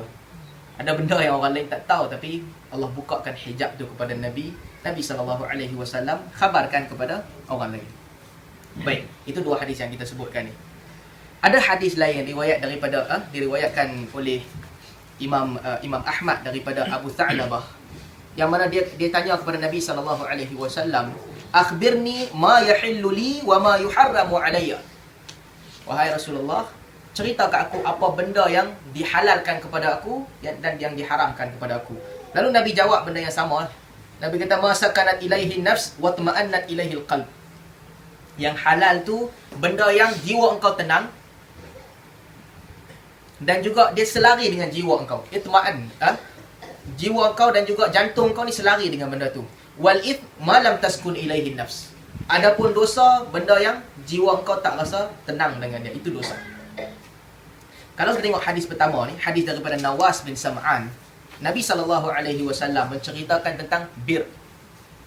Ada benda yang orang lain tak tahu, tapi Allah bukakan hijab tu kepada Nabi SAW khabarkan kepada orang lain. Baik, itu dua hadis yang kita sebutkan ni. Ada hadis lain riwayat daripada diriwayatkan oleh Imam Ahmad daripada Abu Tha'labah, yang mana dia tanya kepada Nabi SAW, akhbirni ma yahillu li wa ma yuharramu alayya. Wahai Rasulullah, cerita kat aku apa benda yang dihalalkan kepada aku dan yang diharamkan kepada aku. Lalu Nabi jawab benda yang sama. Nabi kata, ma sakanat ilaihi nafs wa tma'annat ilaihi alqalb. Yang halal tu benda yang jiwa engkau tenang dan juga dia selari dengan jiwa engkau. Itma'an, jiwa engkau dan juga jantung engkau ni selari dengan benda tu. Wal ith ma lam taskun ilaihi nafs. Adapun dosa, benda yang jiwa engkau tak rasa tenang dengan dia, itu dosa. Kalau kita tengok hadis pertama ni, hadis daripada Nawas bin Sam'an, Nabi SAW menceritakan tentang bir.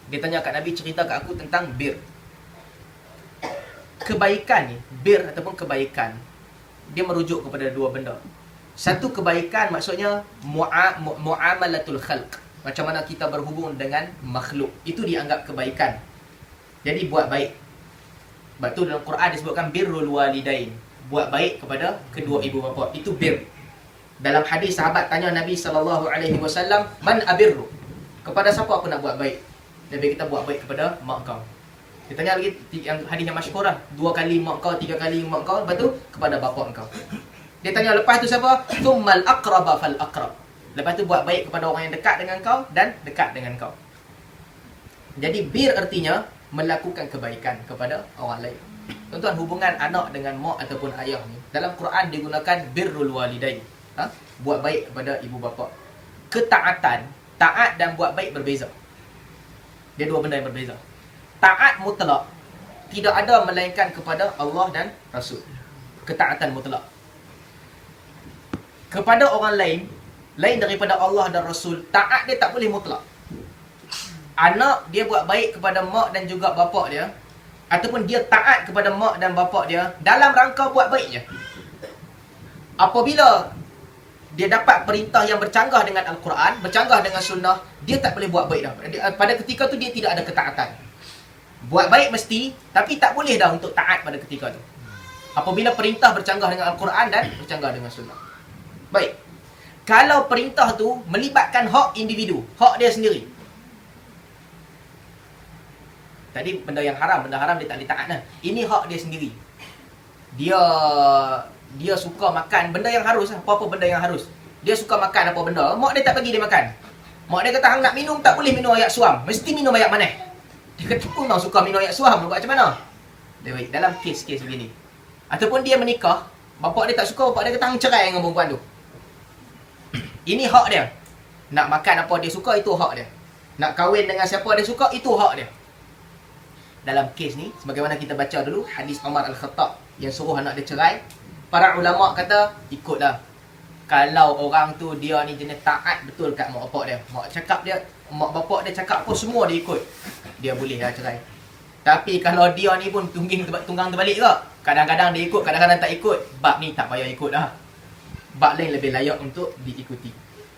Dia tanya kat Nabi, cerita kat aku tentang bir. Kebaikan ni, bir ataupun kebaikan, dia merujuk kepada dua benda. Satu, kebaikan maksudnya muamalatul khalq. Macam mana kita berhubung dengan makhluk. Itu dianggap kebaikan. Jadi buat baik. Sebab tu dalam Quran disebutkan birrul walidain. Buat baik kepada kedua ibu bapa. Itu bir. Dalam hadis sahabat tanya Nabi SAW, man abirru? Kepada siapa aku nak buat baik? Nabi kita buat baik kepada mak kau. Dia tanya lagi, yang hadis yang masyhur lah, 2 kali mak kau, 3 kali mak kau, lepas tu kepada bapa kau. Dia tanya lepas tu siapa? Thummal aqraba fal aqrab. Lepas tu buat baik kepada orang yang dekat dengan kau dan dekat dengan kau. Jadi bir artinya melakukan kebaikan kepada orang lain. Tuan-tuan, hubungan anak dengan mak ataupun ayah ni, dalam Quran digunakan birrul walidain. Buat baik kepada ibu bapa. Ketaatan, taat dan buat baik berbeza. Dia dua benda yang berbeza. Taat mutlak tidak ada melainkan kepada Allah dan Rasul. Ketaatan mutlak. Kepada orang lain daripada Allah dan Rasul, taat dia tak boleh mutlak. Anak dia buat baik kepada mak dan juga bapa dia, ataupun dia taat kepada mak dan bapa dia dalam rangka buat baik je. Apabila dia dapat perintah yang bercanggah dengan Al-Quran, bercanggah dengan sunnah, dia tak boleh buat baik dah. Pada ketika tu dia tidak ada ketaatan. Buat baik mesti, tapi tak boleh dah untuk taat pada ketika tu. Apabila perintah bercanggah dengan Al-Quran dan bercanggah dengan sunnah. Baik. Kalau perintah tu melibatkan hak individu, hak dia sendiri. Tadi benda haram dia tak boleh taat lah. Ini hak dia sendiri. Dia suka makan benda yang harus, apa-apa benda yang harus. Dia suka makan apa benda, mak dia tak bagi dia makan. Mak dia kata, hang nak minum tak boleh minum air suam, mesti minum air manis. Dia kata, aku memang suka minum air suam, buat macam mana? Dia baik, dalam kes-kes begini. Ataupun dia menikah, bapak dia tak suka, bapak dia kata, hang cerai dengan perempuan tu. Ini hak dia. Nak makan apa dia suka, itu hak dia. Nak kahwin dengan siapa dia suka, itu hak dia. Dalam kes ni, sebagaimana kita baca dulu, hadis Umar Al-Khattab yang suruh anak dia cerai, para ulama kata, ikutlah. Kalau orang tu dia ni jenis taat betul kat mak bapak dia. Mak bapak dia cakap apa, semua dia ikut. Dia boleh lah cerai. Tapi kalau dia ni pun tunggang terbalik ke, kadang-kadang dia ikut, kadang-kadang tak ikut, bab ni tak payah ikut lah. Bab lain lebih layak untuk diikuti.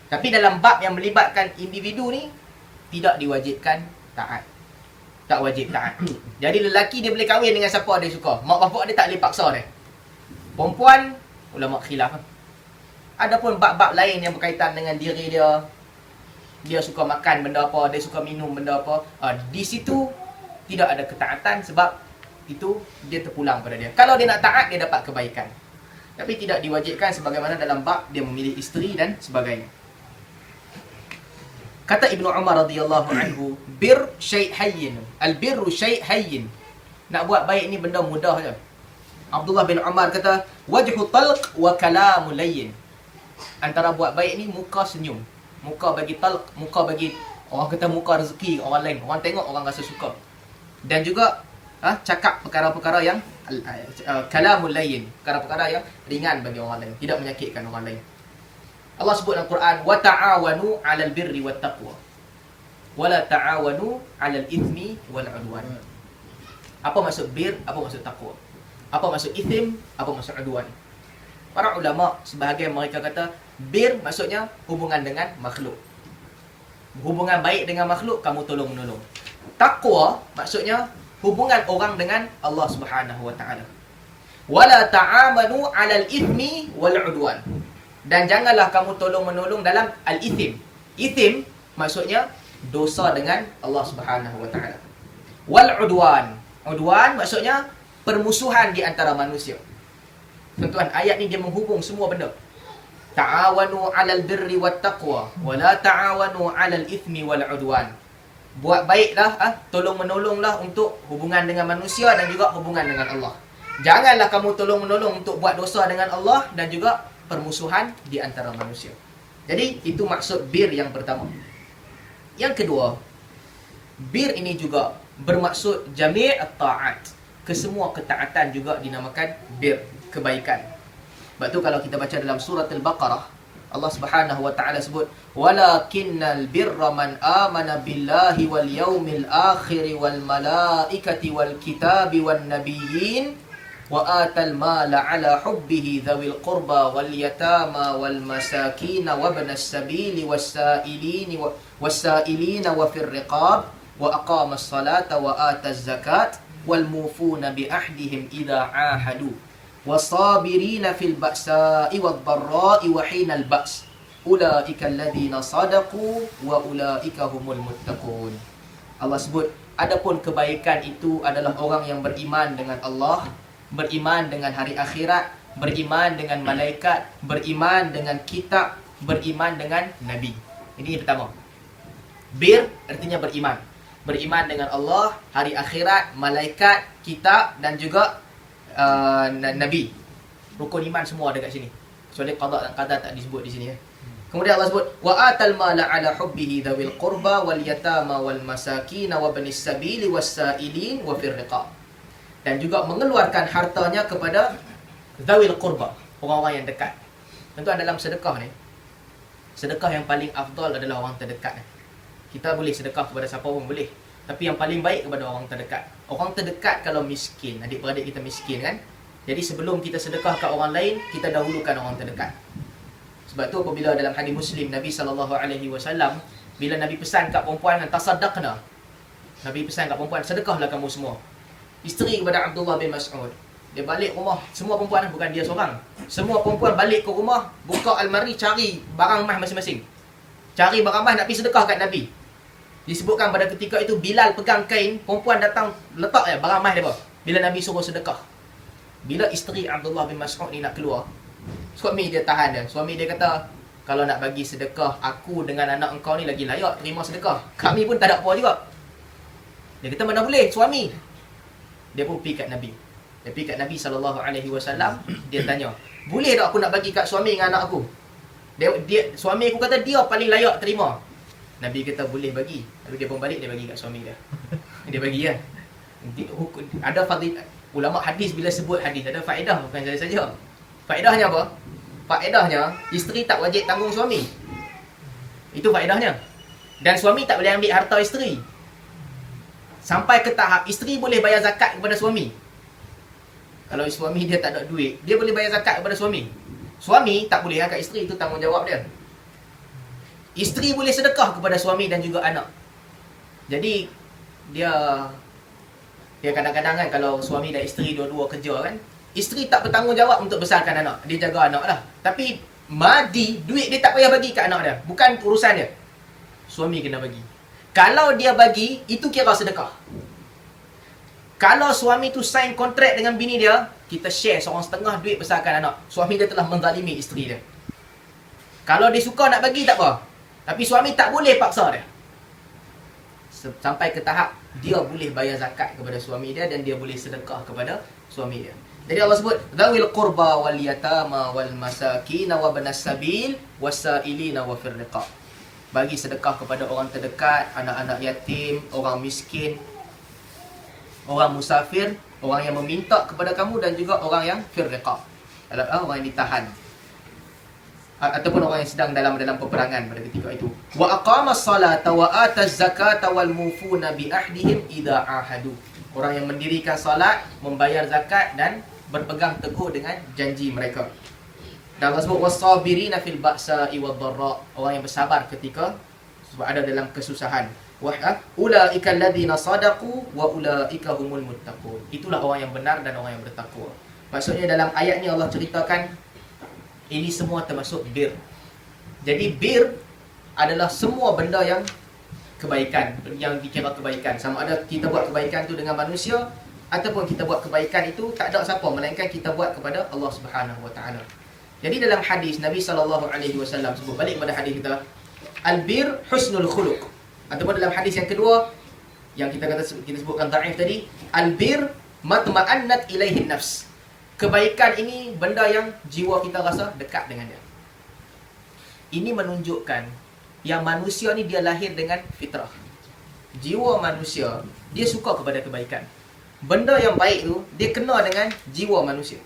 Tapi dalam bab yang melibatkan individu ni, tidak diwajibkan taat. Tak wajib taat. Jadi lelaki dia boleh kahwin dengan siapa dia suka. Mak bapak dia tak boleh paksa dia. Perempuan, ulama khilaf. Adapun bab-bab lain yang berkaitan dengan diri dia, dia suka makan benda apa, dia suka minum benda apa, di situ tidak ada ketaatan sebab itu dia terpulang pada dia. Kalau dia nak taat, dia dapat kebaikan. Tapi tidak diwajibkan sebagaimana dalam bab dia memilih isteri dan sebagainya. Kata Ibnu Umar radhiyallahu anhu, bir syai' hayyin. Al-birru syai' hayyin. Nak buat baik ni benda mudah je. Abdullah bin Umar kata, wajhu talq wa kalamu layyin. Antara buat baik ni muka senyum. Muka bagi talq, muka bagi, orang kata muka rezeki orang lain. Orang tengok, orang rasa suka. Dan juga cakap perkara-perkara yang kalamul layyin, perkara-perkara yang ringan bagi orang lain, tidak menyakitkan orang lain. Allah sebut dalam Quran, wa ta'awanu 'alal birri wat taqwa wa la ta'awanu 'alal ithmi wal 'udwan. Apa maksud bir? Apa maksud taqwa? Apa maksud ithim? Apa maksud 'udwan? Para ulama sebahagian mereka kata Bir maksudnya hubungan dengan makhluk. Hubungan baik dengan makhluk, kamu tolong-menolong. Taqwa maksudnya hubungan orang dengan Allah Subhanahu wa taala. Wala ta'amanu 'alal ithmi wal 'udwan. Dan janganlah kamu tolong-menolong dalam al-ithim. Ithim maksudnya dosa dengan Allah Subhanahu wa taala. Wal 'udwan. 'Udwan maksudnya permusuhan di antara manusia. Tuan-tuan, ayat ni dia menghubung semua benda. Ta'awanu 'alal birri wat taqwa wa la ta'awanu 'alal ithmi wal 'udwan. Buat baiklah, tolong-menolonglah untuk hubungan dengan manusia dan juga hubungan dengan Allah. Janganlah kamu tolong-menolong untuk buat dosa dengan Allah dan juga permusuhan di antara manusia. Jadi, itu maksud bir yang pertama. Yang kedua, bir ini juga bermaksud jami' at-ta'at. Kesemua ketaatan juga dinamakan bir, kebaikan. Sebab tu kalau kita baca dalam surah Al-Baqarah, Allah Subhanahu wa taala sebut walakinnal birra man amana billahi wal yaumil akhir wal malaikati wal kitabi wan nabiyyin wa atal mala ala hubbihi dhawil qurba wal yatama wal masakin wa ibnas sabili was-sa'ilina wa fir riqab wa aqamas salata wa ataz zakat wal mufuna bi ahdihim idza ahadu wasabirina fil ba'sa'i wad dharra'i wa hinal ba's ulaika alladhina sadaqu wa ulaika humul muttaqun. Allah sebut adapun kebaikan itu adalah orang yang beriman dengan Allah, beriman dengan hari akhirat, beriman dengan malaikat, beriman dengan kitab, beriman dengan nabi. Ini yang pertama. Bir artinya beriman. Beriman dengan Allah, hari akhirat, malaikat, kitab dan juga Nabi. Rukun iman semua ada kat sini. Kecuali qada dan qadar tak disebut di sini. Kemudian Allah sebut wa atal mala ala hubbihi dhawil qurba wal yatama wal masakin wa banis sabili was-sa'ilin wa fir riqab. Dan juga mengeluarkan hartanya kepada dhawil qurba, orang-orang yang dekat. Tentu dalam sedekah ni, sedekah yang paling afdal adalah orang terdekat. Kita boleh sedekah kepada siapa pun boleh, tapi yang paling baik kepada orang terdekat. Orang terdekat kalau miskin, adik-beradik kita miskin kan. Jadi sebelum kita sedekah kat orang lain, kita dahulukan orang terdekat. Sebab tu apabila dalam hadis Muslim Nabi SAW, bila Nabi pesan kat perempuan, tasaddaqna. Nabi pesan kat perempuan, sedekahlah kamu semua. Isteri kepada Abdullah bin Mas'ud, dia balik rumah, semua perempuan, bukan dia seorang. Semua perempuan balik ke rumah, buka almari, cari barang mah masing-masing. Cari barang mah nak pergi sedekah kat Nabi. Disebutkan pada ketika itu Bilal pegang kain, perempuan datang letak barang mah dia. Bila Nabi suruh sedekah. Bila isteri Abdullah bin Mas'ud ni nak keluar, suami dia tahan dia. Suami dia kata, kalau nak bagi sedekah, aku dengan anak engkau ni lagi layak terima sedekah. Kami pun tak ada apa juga. Dia kata, mana boleh, suami. Dia pun pergi kat Nabi. Dia pergi kat Nabi SAW, dia tanya, boleh tak aku nak bagi kat suami dengan anak aku? Suami aku kata dia paling layak terima. Nabi kata boleh bagi. Lalu dia pun balik, dia bagi kat suami dia. Dia bagi kan. Ada fadilah. Ulama hadis bila sebut hadis ada faedah, bukan saya saja. Faedahnya apa? Faedahnya isteri tak wajib tanggung suami. Itu faedahnya. Dan suami tak boleh ambil harta isteri. Sampai ke tahap isteri boleh bayar zakat kepada suami. Kalau suami dia tak ada duit, dia boleh bayar zakat kepada suami. Suami tak boleh kat isteri, itu tanggungjawab dia. Isteri boleh sedekah kepada suami dan juga anak. Jadi dia kadang-kadang kan kalau suami dan isteri dua-dua kerja kan, isteri tak bertanggungjawab untuk besarkan anak, dia jaga anak lah. Tapi madi, duit dia tak payah bagi kat anak dia, bukan urusan dia. Suami kena bagi. Kalau dia bagi, itu kira sedekah. Kalau suami tu sign kontrak dengan bini dia, kita share seorang setengah duit besarkan anak. Suami dia telah menzalimi isteri dia. Kalau dia suka nak bagi, tak apa. Tapi suami tak boleh paksa dia. Sampai ke tahap dia boleh bayar zakat kepada suami dia dan dia boleh sedekah kepada suami dia. Jadi Allah sebut dzawil qurba wal yatama wal masakin wa banas sabil wasailina wa fir riqab. Bagi sedekah kepada orang terdekat, anak-anak yatim, orang miskin, orang musafir, orang yang meminta kepada kamu dan juga orang yang fir riqab. Orang yang ditahan. Ataupun orang yang sedang dalam peperangan pada ketika itu. Wa aqamas salata wa ataz zakata wal mufuna bi ahdihim idza ahadu. Orang yang mendirikan salat, membayar zakat dan berpegang teguh dengan janji mereka. Dan Allah sebut was-sabirina fil ba'sa'i wad-dharra, orang yang bersabar ketika sebab ada dalam kesusahan. Wa ulaika alladziina sadaqu wa ulaika humul muttaqun. Itulah orang yang benar dan orang yang bertakwa. Maksudnya dalam ayat ni Allah ceritakan ini semua termasuk bir. Jadi bir adalah semua benda yang kebaikan, yang dikira kebaikan. Sama ada kita buat kebaikan tu dengan manusia ataupun kita buat kebaikan itu tak ada siapa melainkan kita buat kepada Allah Subhanahu Wa Taala. Jadi dalam hadis Nabi SAW sebut balik pada hadis kita, al-bir husnul khuluq. Ataupun dalam hadis yang kedua yang kita sebutkan dhaif tadi, al-bir matma'annat ilaihi nafs. Kebaikan ini benda yang jiwa kita rasa dekat dengan dia. Ini menunjukkan yang manusia ni dia lahir dengan fitrah. Jiwa manusia dia suka kepada kebaikan. Benda yang baik tu dia kena dengan jiwa manusia.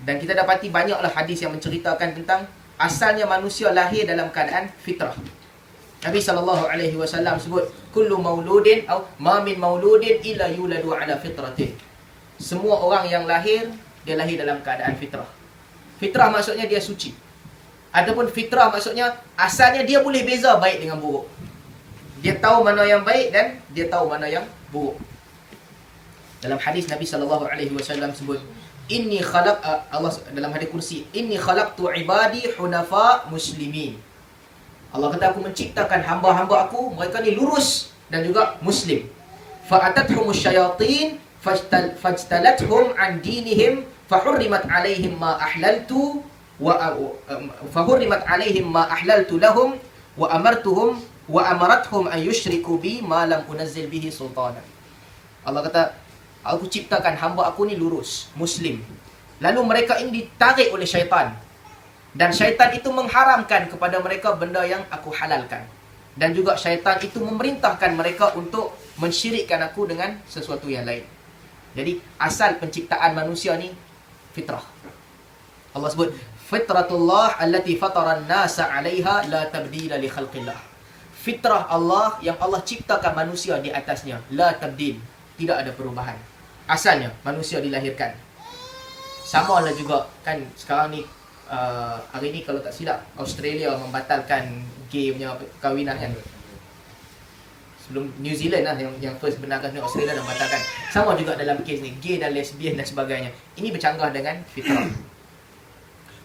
Dan kita dapati banyaklah hadis yang menceritakan tentang asalnya manusia lahir dalam keadaan fitrah. Nabi SAW sebut, kullu mauludin atau ma min mauludin illa yuladu ala fitratin. Semua orang yang lahir, dia lahir dalam keadaan fitrah. Fitrah maksudnya dia suci. Ataupun fitrah maksudnya asalnya dia boleh beza baik dengan buruk. Dia tahu mana yang baik dan dia tahu mana yang buruk. Dalam hadis Nabi SAW sebut, inni khalaq Allah dalam hadis kursi, inni khalaqtu ibadi hunafa muslimin. Allah kata aku menciptakan hamba-hamba aku, mereka ni lurus dan juga muslim. Fa atathhumus syayatin fajtalathum an dinihim fahurrimat alaihim ma ahlaltu lahum wa amartuhum wa amarathum an yushriku bi ma lam unazzil bihi sultana. Allah kata aku ciptakan hamba aku ni lurus, muslim. Lalu mereka ini ditarik oleh syaitan. Dan syaitan itu mengharamkan kepada mereka benda yang aku halalkan. Dan juga syaitan itu memerintahkan mereka untuk mensyirikkan aku dengan sesuatu yang lain. Jadi asal penciptaan manusia ni fitrah. Allah sebut fitratullah allati fataran nasa 'alaiha la tabdila li khalqillah. Fitrah Allah yang Allah ciptakan manusia di atasnya, la tabdil, tidak ada perubahan. Asalnya manusia dilahirkan. Sama lah juga kan sekarang ni hari ni kalau tak silap Australia membatalkan gay punya perkahwinan kan. Sebelum New Zealand lah yang first benarkan, Australia dah membatalkan. Sama juga dalam kes ni, gay dan lesbian dan sebagainya. Ini bercanggah dengan fitrah.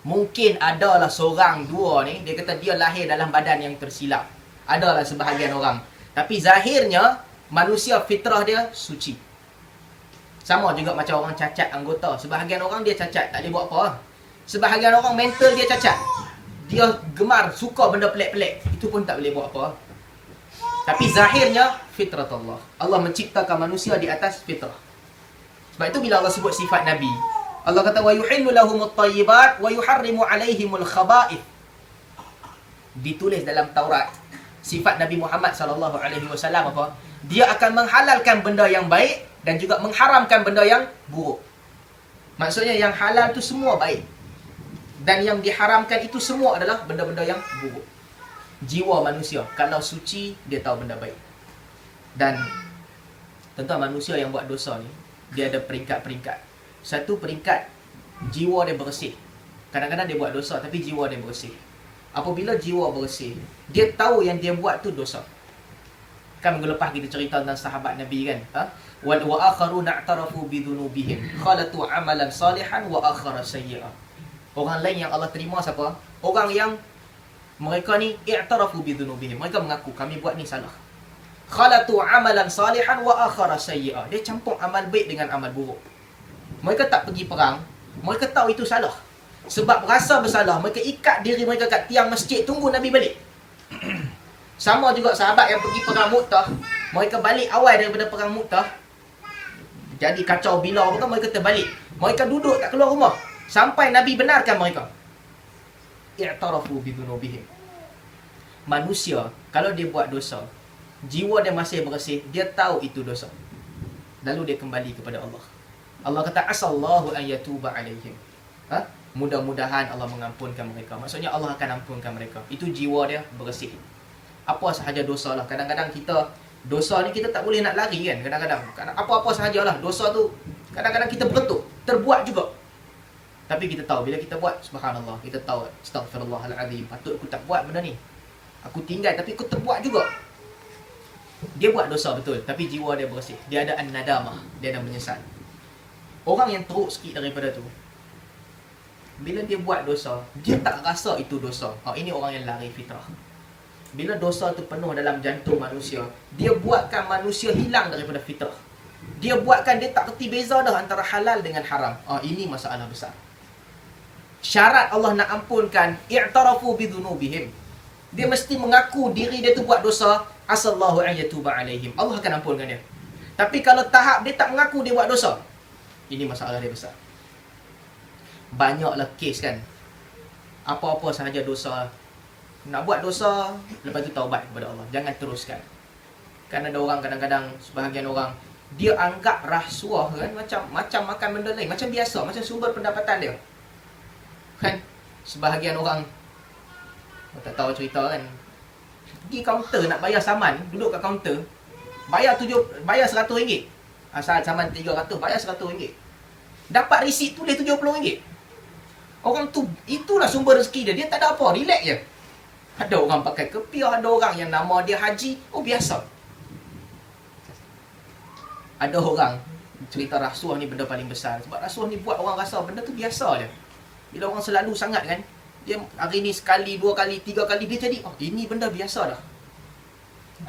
Mungkin adalah seorang dua ni dia kata dia lahir dalam badan yang tersilap. Adalah sebahagian orang. Tapi zahirnya manusia fitrah dia suci. Sama juga macam orang cacat anggota. Sebahagian orang dia cacat, tak boleh buat apa. Sebahagian orang mental dia cacat. Dia gemar, suka benda pelik-pelik. Itu pun tak boleh buat apa. Tapi zahirnya fitrat Allah. Allah menciptakan manusia di atas fitrah. Sebab itu bila Allah sebut sifat Nabi, Allah kata wa yuhillu lahumut thayyibat wa yuharrimu alaihimul khaba'ith. Ditulis dalam Taurat sifat Nabi Muhammad SAW apa? Dia akan menghalalkan benda yang baik dan juga mengharamkan benda yang buruk. Maksudnya yang halal tu semua baik. Dan yang diharamkan itu semua adalah benda-benda yang buruk. Jiwa manusia, kalau suci, dia tahu benda baik. Dan tentu manusia yang buat dosa ni, dia ada peringkat-peringkat. Satu peringkat, jiwa dia bersih. Kadang-kadang dia buat dosa, tapi jiwa dia bersih. Apabila jiwa bersih, dia tahu yang dia buat tu dosa. Kan minggu lepas kita cerita tentang sahabat Nabi kan? Wa akharuna i'tarafu bidhunubihim khalatu amalan salihan wa akhara sayyi'ah. Orang lain yang Allah terima siapa? Orang yang mereka ni i'tarafu bidhunubihim. Mereka mengaku kami buat ni salah. Khalatu amalan salihan wa akhara sayyi'ah. Dia campur amal baik dengan amal buruk. Mereka tak pergi perang, mereka tahu itu salah. Sebab rasa bersalah, mereka ikat diri mereka kat tiang masjid tunggu Nabi balik. Sama juga sahabat yang pergi perang Mu'tah, mereka balik awal daripada perang Mu'tah. Jadi kacau bilau apa, mereka terbalik. Mereka duduk tak keluar rumah sampai Nabi benarkan mereka. I'tarafu bidhunubihim. Manusia kalau dia buat dosa, jiwa dia masih bersih, dia tahu itu dosa. Lalu dia kembali kepada Allah. Allah kata asallahu an yatuba alaihim. Mudah-mudahan Allah mengampunkan mereka. Maksudnya Allah akan ampunkan mereka. Itu jiwa dia bersih. Apa sahaja dosa lah. Kadang-kadang kita dosa ni kita tak boleh nak lari kan. Kadang-kadang apa-apa sahajalah dosa tu kadang-kadang kita berentuk, terbuat juga. Tapi kita tahu bila kita buat, subhanallah, kita tahu astaghfirullahalazim, patut aku tak buat benda ni. Aku tinggal tapi aku terbuat juga. Dia buat dosa betul, tapi jiwa dia bersih. Dia ada an-nadamah, dia ada menyesal. Orang yang teruk sikit daripada tu, bila dia buat dosa, dia tak rasa itu dosa. Ini orang yang lari fitrah. Bila dosa tu penuh dalam jantung manusia, dia buatkan manusia hilang daripada fitrah. Dia buatkan dia tak kerti beza dah antara halal dengan haram. Ini masalah besar. Syarat Allah nak ampunkan, i'tarafu bidhunubihim. Dia mesti mengaku diri dia tu buat dosa, asallahu an yatuba alaihim. Allah akan ampunkan dia. Tapi kalau tahap dia tak mengaku dia buat dosa, ini masalah dia besar. Banyaklah kes kan, apa-apa sahaja dosa. Nak buat dosa, lepas tu taubat kepada Allah. Jangan teruskan. Kan ada orang kadang-kadang, sebahagian orang, dia anggap rasuah kan macam makan benda lain, macam biasa, macam sumber pendapatan dia. Kan, sebahagian orang, tak tahu cerita kan, pergi kaunter nak bayar saman, duduk kat kaunter, bayar RM100. Asal saman 300, bayar RM100. Dapat resit tulis RM70. Orang tu, itulah sumber rezeki dia. Dia tak ada apa, relax je. Ada orang pakai kepiah, ada orang yang nama dia haji, biasa. Ada orang, cerita rasuah ni benda paling besar. Sebab rasuah ni buat orang rasa benda tu biasa je. Bila orang selalu sangat kan, dia hari ni sekali, 2 kali, 3 kali, dia jadi, ini benda biasa dah.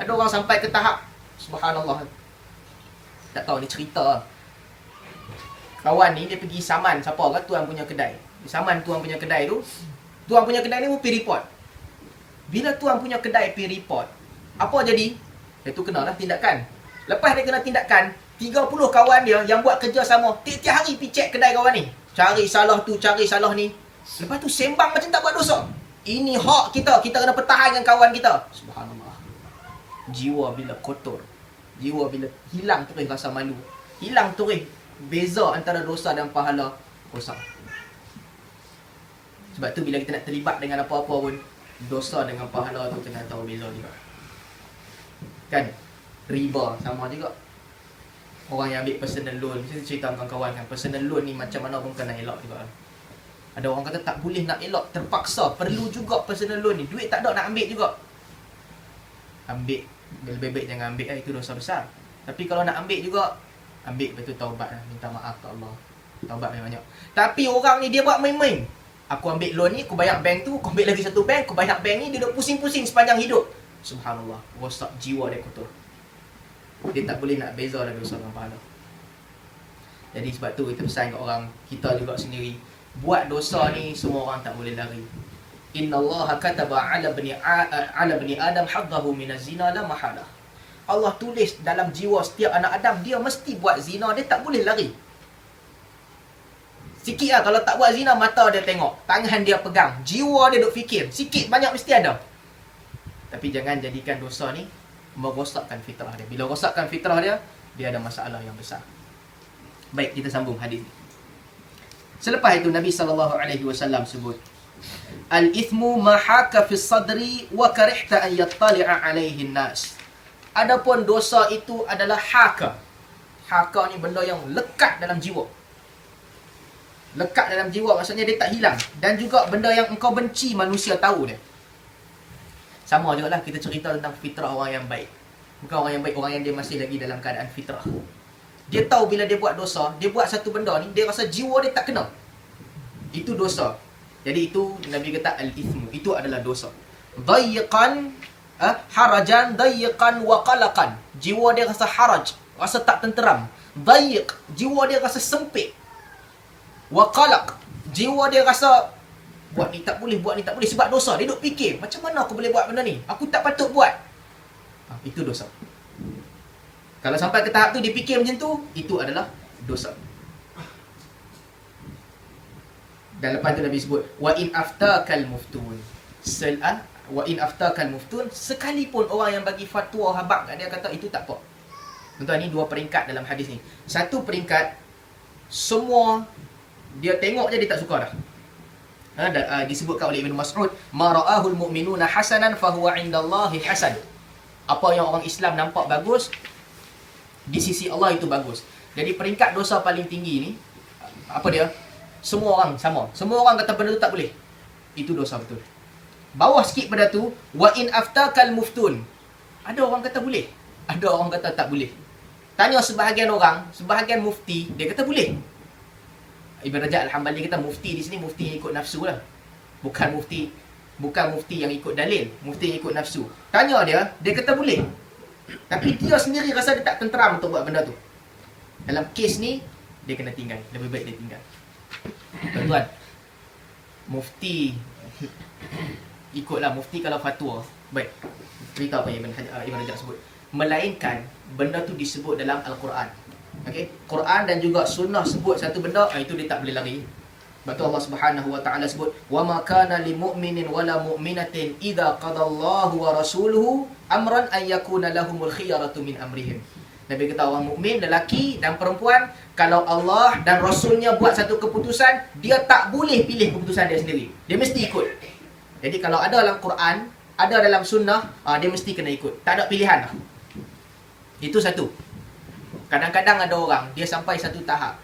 Ada orang sampai ke tahap, subhanallah, tak tahu ni cerita. Kawan ni dia pergi saman siapa kan, tuan punya kedai. Saman tuan punya kedai tu, tuan punya kedai ni pun pergi report. Bila tuan punya kedai pergi report, apa jadi? Dia tu kenalah tindakan. Lepas dia kena tindakan, 30 kawan dia yang buat kerja sama, tiap-tiap hari pergi check kedai kawan ni. Cari salah tu, cari salah ni. Lepas tu sembang macam tak buat dosa. Ini hak kita, kita kena pertahankan kawan kita. Subhanallah. Jiwa bila kotor, jiwa bila hilang terus rasa malu, hilang terus beza antara dosa dan pahala, rosak. Sebab tu bila kita nak terlibat dengan apa-apa pun, dosa dengan pahala tu kena tahu beza juga. Kan? Riba sama juga. Orang yang ambil personal loan, saya cerita dengan kawan kan, personal loan ni macam mana pun kena elak juga. Ada orang kata tak boleh nak elak, terpaksa, perlu juga personal loan ni. Duit tak ada nak ambil juga. Ambil, lebih baik jangan ambil, itu dosa besar. Tapi kalau nak ambil juga, ambil betul taubat lah, minta maaf ke Allah. Taubat banyak. Tapi orang ni dia buat main-main. Aku ambil loan ni, aku bayar bank tu, aku ambil lagi satu bank, aku bayar bank ni, dia duduk pusing-pusing sepanjang hidup. Subhanallah, rosak jiwa dia kotor. Dia tak boleh nak beza dengan dosa dengan pahala. Jadi sebab tu kita pesan kat orang, kita juga sendiri, buat dosa ni semua orang tak boleh lari. Innallaha kataba ala bani Adam haddahu minaz zina la mahalah. Allah tulis dalam jiwa setiap anak Adam, dia mesti buat zina, dia tak boleh lari. Sikit lah, kalau tak buat zina, mata dia tengok, tangan dia pegang, jiwa dia duk fikir, sikit banyak mesti ada. Tapi jangan jadikan dosa ni merosakkan fitrah dia. Bila rosakkan fitrah dia, dia ada masalah yang besar. Baik, kita sambung hadis ni. Selepas itu Nabi SAW sebut, al-ithmu ma haka fi sadri wa karihta an yattali'a alaihi nas. Adapun dosa itu adalah haka. Haka ni benda yang lekat dalam jiwa. Lekat dalam jiwa maksudnya dia tak hilang. Dan juga benda yang engkau benci manusia tahu dia. Sama juga lah kita cerita tentang fitrah orang yang baik. Bukan orang yang baik, orang yang dia masih lagi dalam keadaan fitrah. Dia tahu bila dia buat dosa, dia buat satu benda ni, dia rasa jiwa dia tak kena. Itu dosa. Jadi itu Nabi kata al-ithmu, itu adalah dosa. Dayiqan, harajan, dayiqan wa qalaqan. Jiwa dia rasa haraj, rasa tak tenteram. Dayiq, jiwa dia rasa sempit. Wa qalaq, jiwa dia rasa buat ni tak boleh, buat ni tak boleh sebab dosa. Dia duk fikir, macam mana aku boleh buat benda ni? Aku tak patut buat. Itu dosa. Kalau sampai ke tahap tu dia fikir macam tu, itu adalah dosa. Dan lepas tu Nabi sebut, wa in aftakal muftun. Wa in aftakal muftun, sekalipun orang yang bagi fatwa habaq kat dia kata itu tak apa. Tuan-tuan, ni dua peringkat dalam hadis ni. Satu peringkat, semua dia tengok je dia tak suka dah. Disebutkan oleh Ibn Mas'ud, ma ra'ahul mu'minuna hasanan fahuwa indallahi hasan. Apa yang orang Islam nampak bagus, di sisi Allah itu bagus. Jadi peringkat dosa paling tinggi ni, apa dia? semua orang sama. Semua orang kata benda tu tak boleh. Itu dosa betul. Bawah sikit pada tu, wa in aftakal muftun. Ada orang kata boleh, ada orang kata tak boleh. Tanya sebahagian orang, sebahagian mufti, dia kata boleh. Ibn Rajab Al-Hambali kata mufti di sini mufti yang ikut nafsu lah. Bukan mufti yang ikut dalil, mufti yang ikut nafsu. Tanya dia kata boleh. Tapi dia sendiri rasa dia tak tenteram untuk buat benda tu. Dalam kes ni, dia kena tinggal. Lebih baik dia tinggal. Tuan-tuan, mufti ikutlah mufti kalau fatwa. Baik, beritahu apa yang Ibn Rajab sebut. Melainkan benda tu disebut dalam Al-Quran. Okey, Quran dan juga sunnah sebut satu benda, itu dia tak boleh lari. Sebab tu Allah Subhanahu wa taala sebut, "Wa ma kana lil mu'minin wala mu'minatin idza qadallahu wa rasuluhu amran an yakuna lahumul khiyaratu min amrihim." Nabi kata orang mukmin lelaki dan perempuan, kalau Allah dan Rasulnya buat satu keputusan, dia tak boleh pilih keputusan dia sendiri. Dia mesti ikut. Jadi kalau ada dalam Quran, ada dalam sunnah, dia mesti kena ikut. Tak ada pilihan lah. Itu satu. Kadang-kadang ada orang, dia sampai satu tahap,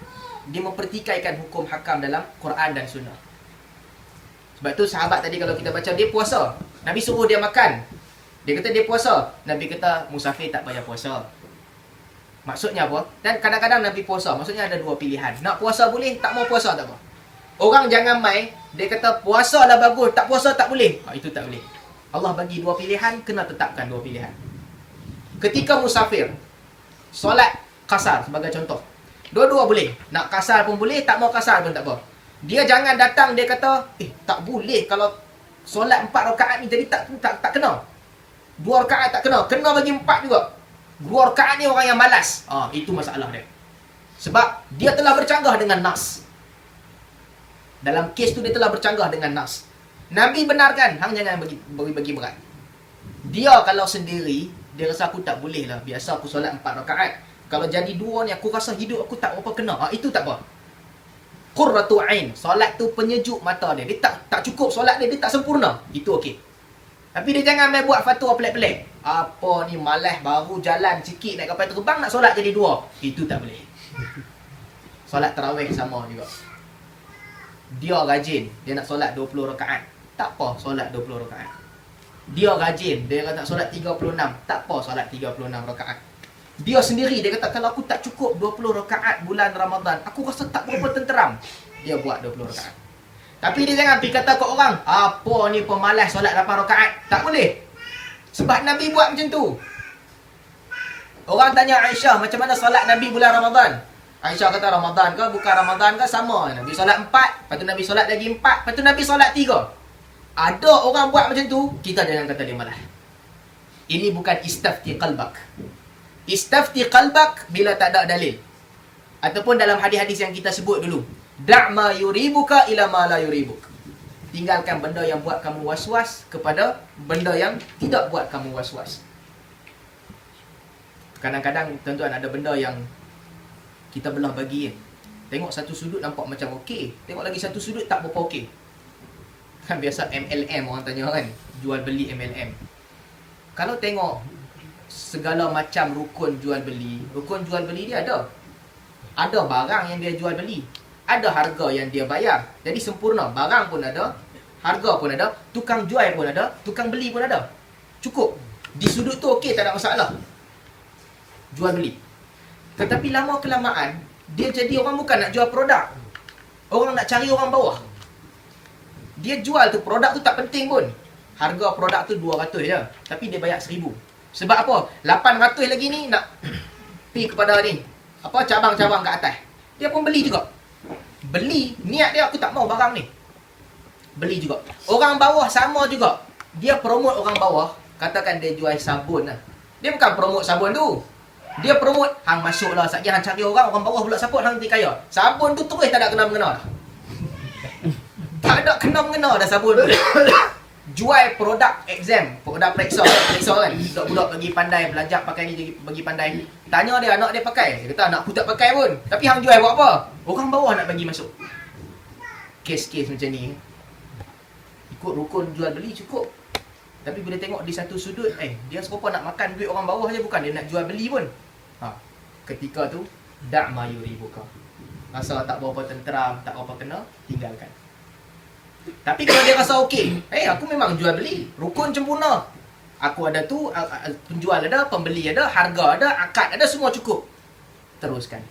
dia mempertikaikan hukum hakam dalam Quran dan sunnah. Sebab tu sahabat tadi kalau kita baca, dia puasa. Nabi suruh dia makan. Dia kata dia puasa. Nabi kata musafir tak payah puasa. Maksudnya apa? Dan kadang-kadang Nabi puasa. Maksudnya ada dua pilihan. Nak puasa boleh, tak mau puasa tak apa. Orang jangan main, dia kata puasa lah bagus, tak puasa tak boleh. Itu tak boleh. Allah bagi dua pilihan, kena tetapkan dua pilihan. Ketika musafir, solat kasar sebagai contoh. Dua-dua boleh. Nak kasar pun boleh, tak mau kasar pun tak apa. Dia jangan datang, dia kata, tak boleh kalau solat 4 rakaat ni jadi tak kena. 2 rakaat tak kena, kena bagi 4 juga. 2 rakaat ni orang yang malas. Itu masalah dia. Sebab dia telah bercanggah dengan nas. Dalam kes tu dia telah bercanggah dengan nas. Nabi benarkan, hang jangan bagi berat. Dia kalau sendiri, dia rasa aku tak boleh lah. Biasa aku solat 4 rakaat. Kalau jadi 2 ni, aku rasa hidup aku tak apa kena. Itu tak apa. Qurratu ain. Solat tu penyejuk mata dia. Dia tak cukup solat dia tak sempurna. Itu okey. Tapi dia jangan main buat fatwa pelik-pelik. Apa ni malas baru jalan sikit naik kapal terbang nak solat jadi 2. Itu tak boleh. Solat tarawih sama juga. Dia rajin, dia nak solat 20 rakaat. Tak apa solat 20 rakaat. Dia rajin, dia nak solat 36. Tak apa solat 36 rakaat. Dia sendiri, dia kata kalau aku tak cukup 20 rakaat bulan Ramadan, aku rasa tak berapa tenteram. Dia buat 20 rakaat. Tapi dia jangan pergi kata kat orang, apa ni pemalas solat 8 rakaat. Tak boleh. Sebab Nabi buat macam tu. Orang tanya Aisyah, macam mana solat Nabi bulan Ramadan? Aisyah kata Ramadan ke bukan Ramadan ke sama. Nabi solat 4, lepas tu Nabi solat lagi 4, lepas tu Nabi solat 3. Ada orang buat macam tu, kita jangan kata dia malas. Ini bukan istafti qalbak. Istafti qalbak bila tak ada dalil. Ataupun dalam hadis-hadis yang kita sebut dulu. Da' ma yuribuka ila ma la yuribuk. Tinggalkan benda yang buat kamu was-was kepada benda yang tidak buat kamu was-was. Kadang-kadang tuan-tuan ada benda yang kita belah bagi. Tengok satu sudut nampak macam okey, tengok lagi satu sudut tak berapa okey. Kan biasa MLM orang tanya kan, jual beli MLM. Kalau tengok segala macam rukun jual beli dia ada. Ada barang yang dia jual beli, ada harga yang dia bayar. Jadi sempurna, barang pun ada, harga pun ada, tukang jual pun ada, tukang beli pun ada. Cukup. Di sudut tu okey, tak ada masalah. Jual beli. Tetapi lama kelamaan, dia jadi orang bukan nak jual produk. Orang nak cari orang bawah. Dia jual tu, produk tu tak penting pun. Harga produk tu 200 je. Tapi dia bayar 1000. Sebab apa? 800 lagi ni nak pergi kepada ni, apa, cabang-cabang kat atas. Dia pun beli juga. Beli, niat dia aku tak mau barang ni. Beli juga. Orang bawah sama juga. Dia promote orang bawah. Katakan dia jual sabun lah. Dia bukan promote sabun tu. Dia promote, hang masuk lah, sekejap hang cari orang bawah pula support, hang nanti kaya. Sabun tu terus tak ada kena-mengena dah. Tak ada kena-mengena dah sabun tu. Jual produk exam, produk periksa kan. Budak-budak bagi pandai, belajar pakai ni bagi pandai. Tanya dia, anak dia pakai. Dia kata, anak aku tak pakai pun. Tapi hang jual buat apa? Orang bawah nak bagi masuk. Kes-kes macam ni. Ikut rukun jual beli cukup. Tapi bila tengok di satu sudut, dia serupa nak makan duit orang bawah je, bukan dia nak jual beli pun. Ketika tu, da' ma yuribuka. rasa tak berapa tenteram, tak berapa kena, tinggalkan. Tapi kalau dia rasa okey, aku memang jual beli, rukun sempurna. Aku ada tu, penjual ada, pembeli ada, harga ada, akad ada, semua cukup. Teruskan.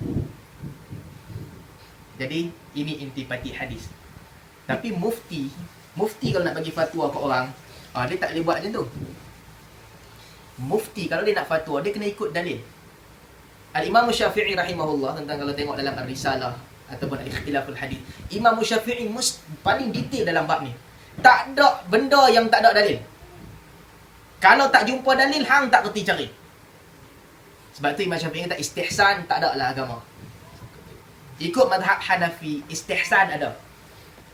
Jadi ini intipati hadis. Tapi mufti kalau nak bagi fatwa ke orang, dia tak boleh buat macam tu. Mufti kalau dia nak fatwa, dia kena ikut dalil. Al-Imam Syafi'i rahimahullah, tentang kalau tengok dalam Ar-Risalah ataupun Ikhtilaful Hadis, Imam Syafi'i paling detail dalam bab ni. Tak ada benda yang tak ada dalil. Kalau tak jumpa dalil, hang tak kerti cari. Sebab tu Imam Syafi'i kata istihsan tak ada lah agama. Ikut mazhab Hanafi, istihsan ada.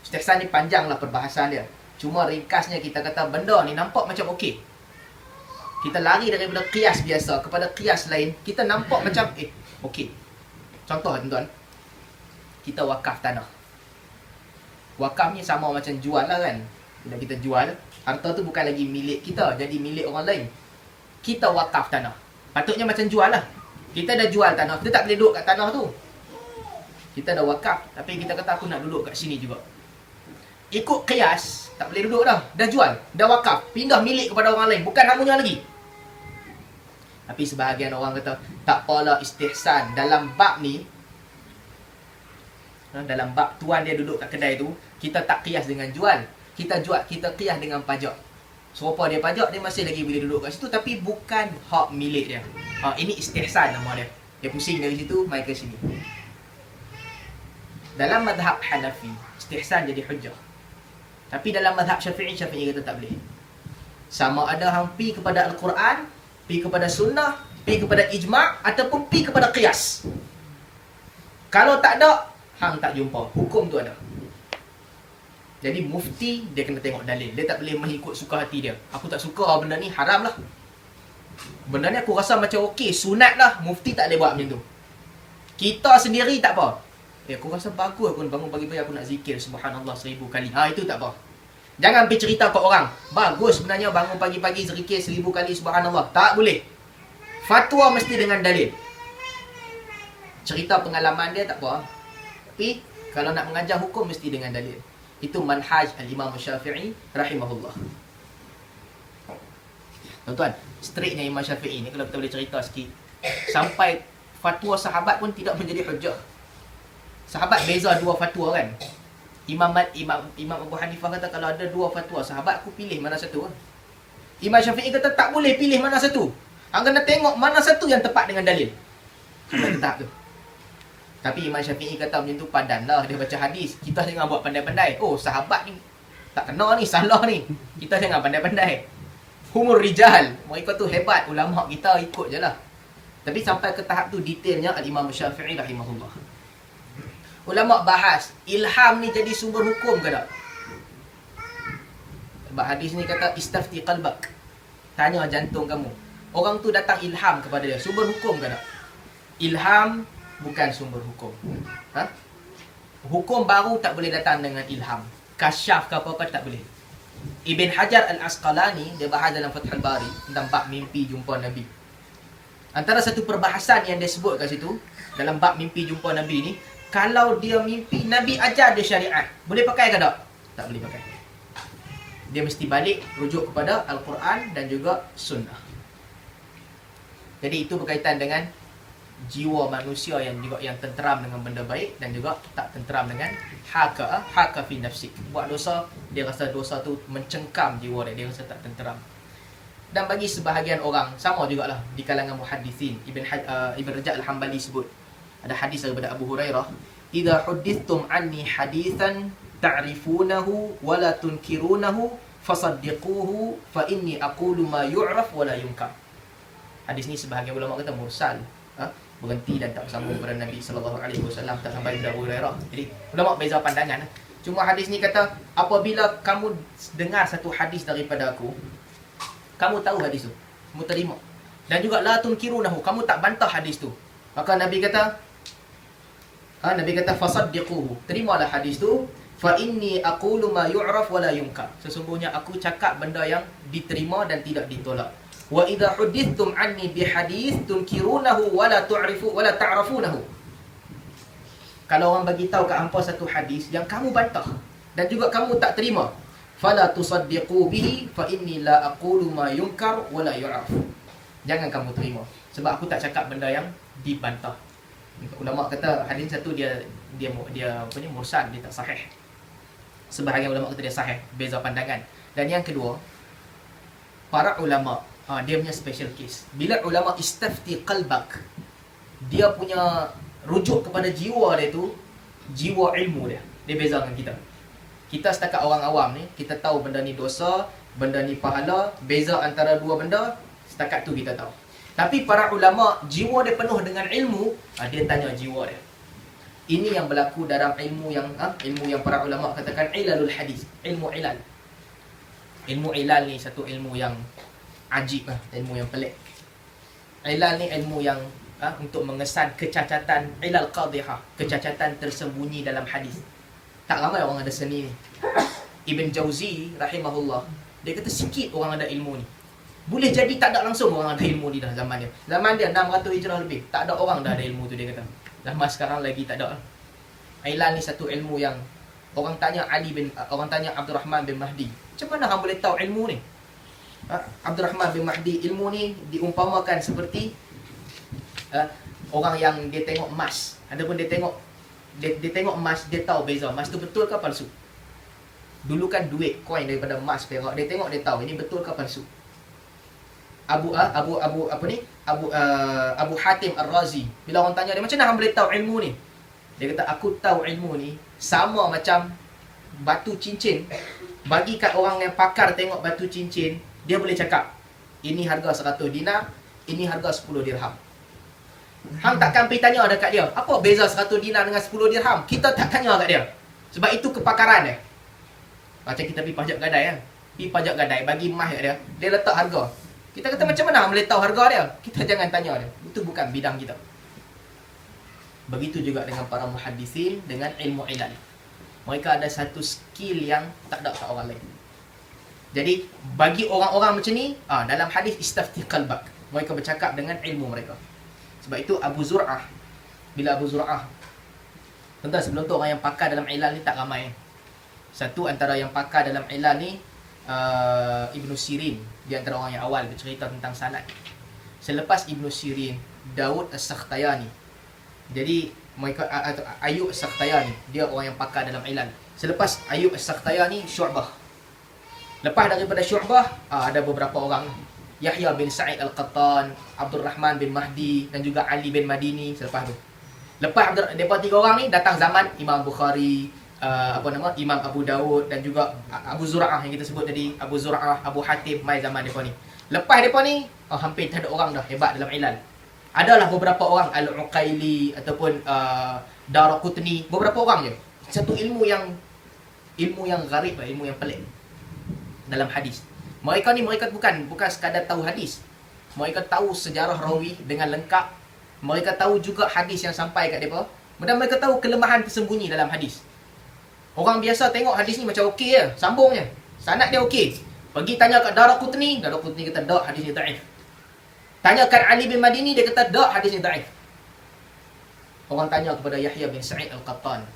Istihsan ni panjang lah perbahasan dia. Cuma ringkasnya kita kata benda ni nampak macam okey. Kita lari daripada qiyas biasa kepada qiyas lain, kita nampak macam okey. Contoh tuan-tuan, kita wakaf tanah. Wakaf ni sama macam jual lah kan. Bila kita jual, harta tu bukan lagi milik kita, jadi milik orang lain. Kita wakaf tanah. Patutnya macam jual lah. Kita dah jual tanah, kita tak boleh duduk kat tanah tu. Kita dah wakaf, tapi kita kata aku nak duduk kat sini juga. Ikut qiyas, tak boleh duduk dah. Dah jual, dah wakaf, pindah milik kepada orang lain, bukan hamunya lagi. Tapi sebahagian orang kata, tak apalah istihsan dalam bab ni. Dalam bab tuan dia duduk kat kedai tu, kita tak qiyas dengan jual. Kita jual, kita qiyas dengan pajak. Serupa dia pajak, dia masih lagi boleh duduk kat situ, tapi bukan hak milik dia. Ini istihsan nama dia. Dia pusing dari situ, mai ke sini. Dalam mazhab Hanafi, istihsan jadi hujjah. Tapi dalam mazhab Syafi'i, Syafi'i kata tak boleh. Sama ada hang pi kepada Al-Quran, pi kepada sunnah, pi kepada ijma' ataupun pi kepada qiyas. Kalau tak ada, hang tak jumpa. Hukum tu ada. Jadi mufti, dia kena tengok dalil. Dia tak boleh mengikut suka hati dia. Aku tak suka benda ni, haram lah. Benda ni aku rasa macam okey, sunat lah. Mufti tak boleh buat macam tu. Kita sendiri tak apa. Aku rasa bagus aku bangun pagi-pagi aku nak zikir subhanallah 1000 kali. Itu tak apa. Jangan pergi cerita ke orang. Bagus sebenarnya bangun pagi-pagi zikir 1000 kali subhanallah. Tak boleh. Fatwa mesti dengan dalil. Cerita pengalaman dia tak apa. Tapi kalau nak mengajar hukum mesti dengan dalil. Itu manhaj al-Imam Syafi'i rahimahullah. Tuan-tuan, straightnya Imam Syafi'i ni kalau kita boleh cerita sikit, sampai fatwa sahabat pun tidak menjadi hujjah. Sahabat beza dua fatwa kan. Imam Abu Hanifah kata kalau ada dua fatwa sahabat, aku pilih mana satu. Imam Syafi'i kata tak boleh pilih mana satu. Hang kena tengok mana satu yang tepat dengan dalil. Sampai ke tahap tu. Tapi Imam Syafi'i kata macam tu padan lah. Dia baca hadis. Kita jangan buat pandai-pandai. Oh, sahabat ni tak kena ni, salah ni. Kita jangan pandai-pandai. Humur rijal. Mereka tu hebat. Ulama kita ikut je lah. Tapi sampai ke tahap tu detailnya Al-Imam Syafi'i rahimahullah. Ulama bahas, ilham ni jadi sumber hukum ke tak? Sebab hadis ni kata, istafti qalbak. Tanya jantung kamu. Orang tu datang ilham kepada dia. Sumber hukum ke tak? Ilham bukan sumber hukum. Hukum baru tak boleh datang dengan ilham. Kasyaf ke apa-apa tak boleh. Ibn Hajar Al-Asqalani, dia bahas dalam Fathul Bari tentang bab mimpi jumpa Nabi. Antara satu perbahasan yang dia sebut kat situ, dalam bab mimpi jumpa Nabi ni, kalau dia mimpi, Nabi ajar dia syariat. Boleh pakai ke tak? Tak boleh pakai. Dia mesti balik, rujuk kepada Al-Quran dan juga Sunnah. Jadi itu berkaitan dengan jiwa manusia yang juga yang tenteram dengan benda baik dan juga tak tenteram dengan haka fi nafsik. Buat dosa, dia rasa dosa tu mencengkam jiwa dia rasa tak tenteram. Dan bagi sebahagian orang, sama jugalah di kalangan muhaddisin. Ibn Rajab Al-Hambali sebut, ada hadis daripada Abu Hurairah, "Idza huddithtum anni hadithan ta'rifunahu wa la tunkirunahu fasaddiquhu fa inni aqulu ma yu'raf wa la yunkar." Hadis ni sebahagian ulama kata mursal, berhenti dan tak bersambung kepada Nabi sallallahu alaihi wasallam, tak sampai kepada Abu Hurairah. Jadi ulama beza pandangan. Cuma hadis ni kata, apabila kamu dengar satu hadis daripada aku, kamu tahu hadis tu, kamu terima. Dan juga la tunkirunahu, kamu tak bantah hadis tu. Maka Nabi kata fasaddiquhu, terimalah hadis tu, fa inni aqulu ma yu'raf wa la yunkar. Sesungguhnya aku cakap benda yang diterima dan tidak ditolak. Wa idza huddithtum anni bi hadis tunkirunahu wa la tu'rifu wa la ta'rafunahu. kalau orang bagi tahu kat hangpa satu hadis yang kamu bantah dan juga kamu tak terima, fala tusaddiqu bihi fa inni la aqulu ma yunkar wa la yu'raf. Jangan kamu terima sebab aku tak cakap benda yang dibantah. Ulama kata hadis satu dia apa ni, mursal, dia tak sahih. Sebahagian ulama kata dia sahih, beza pandangan. Dan yang kedua, para ulama dia punya special case. Bila ulama istafti qalbak, dia punya rujuk kepada jiwa dia tu, jiwa ilmu dia. Dia beza dengan kita. Kita setakat orang awam ni, kita tahu benda ni dosa, benda ni pahala, beza antara dua benda, setakat tu kita tahu. Tapi para ulama, jiwa dia penuh dengan ilmu, dia tanya jiwa dia. Ini yang berlaku dalam ilmu yang para ulama katakan ilalul hadis, ilmu ilal. Ilmu ilal ni satu ilmu yang ajib, ilmu yang pelik. Ilal ni ilmu yang untuk mengesan kecacatan, ilal qadhihah, kecacatan tersembunyi dalam hadis. Tak ramai orang ada seni ni. Ibn Jauzi rahimahullah, dia kata sikit orang ada ilmu ni. Boleh jadi tak ada langsung orang ada ilmu ni dah zaman dia. Zaman dia 600 hijrah lebih, tak ada orang dah ada ilmu tu, dia kata. Zaman sekarang lagi tak ada. Ilal ni satu ilmu yang orang tanya orang tanya Abdurrahman bin Mahdi, macam mana hang boleh tahu ilmu ni? Abdurrahman bin Mahdi, ilmu ni diumpamakan seperti orang yang dia tengok emas. Adapun dia tengok emas, dia tahu beza emas tu betul ke palsu. Dulu kan duit, koin daripada emas, perak, dia tengok, dia tahu ini betul ke palsu. Abu Hatim Ar-Razi, bila orang tanya dia, macam mana hang boleh tahu ilmu ni? Dia kata, aku tahu ilmu ni sama macam batu cincin. Bagi kat orang yang pakar tengok batu cincin, dia boleh cakap, ini harga 100 dinar, ini harga 10 dirham. Hang takkan pergi tanya dekat dia, apa beza 100 dinar dengan 10 dirham? Kita tak tanya kat dia. Sebab itu kepakaran dia. Macam kita pergi pajak gadai kan. Pergi pajak gadai, bagi emas kat dia, dia letak harga. Kita kata macam mana boleh tahu harga dia? Kita jangan tanya dia. Itu bukan bidang kita. Begitu juga dengan para muhaddisin dengan ilmu ilal. Mereka ada satu skill yang tak ada kat orang lain. Jadi bagi orang-orang macam ni, dalam hadis istafti qalbak, mereka bercakap dengan ilmu mereka. Sebab itu Abu Zur'ah, bila Abu Zur'ah, tentang sebelum tu orang yang pakar dalam ilal ni tak ramai. Satu antara yang pakar dalam ilal ni Ibnu Sirin, di antara orang yang awal bercerita tentang sanad. Selepas Ibnu Sirin, Daud As-Sakhtayani. Jadi mereka Ayub As-Sakhtayani, dia orang yang pakar dalam ilal. Selepas Ayub As-Sakhtayani, Syu'bah. Lepas daripada Syu'bah, ada beberapa orang, Yahya bin Sa'id Al-Qattan, Abdul Rahman bin Mahdi dan juga Ali bin Madini selepas tu. Lepas mereka tiga orang ni datang zaman Imam Bukhari, Imam Abu Daud dan juga Abu Zur'ah yang kita sebut tadi, Abu Zur'ah, Abu Hatim, mai zaman mereka ni. Lepas mereka ni, hampir tak ada orang dah hebat dalam ilal. Adalah beberapa orang, Al-Uqaili ataupun Daraqutni, beberapa orang je. Satu ilmu yang gharib, ilmu yang pelik dalam hadis. Mereka bukan sekadar tahu hadis. Mereka tahu sejarah rawi dengan lengkap. Mereka tahu juga hadis yang sampai kat mereka. Dan mereka tahu kelemahan tersembunyi dalam hadis. Orang biasa tengok hadis ni macam okey je, sambung je. Sanad dia okey. Pergi tanya kat Daraqutni kata tak, hadis ni dhaif. Tanyakan Ali bin Madini, dia kata tak, hadis ni dhaif. Orang tanya kepada Yahya bin Sa'id Al-Qattan,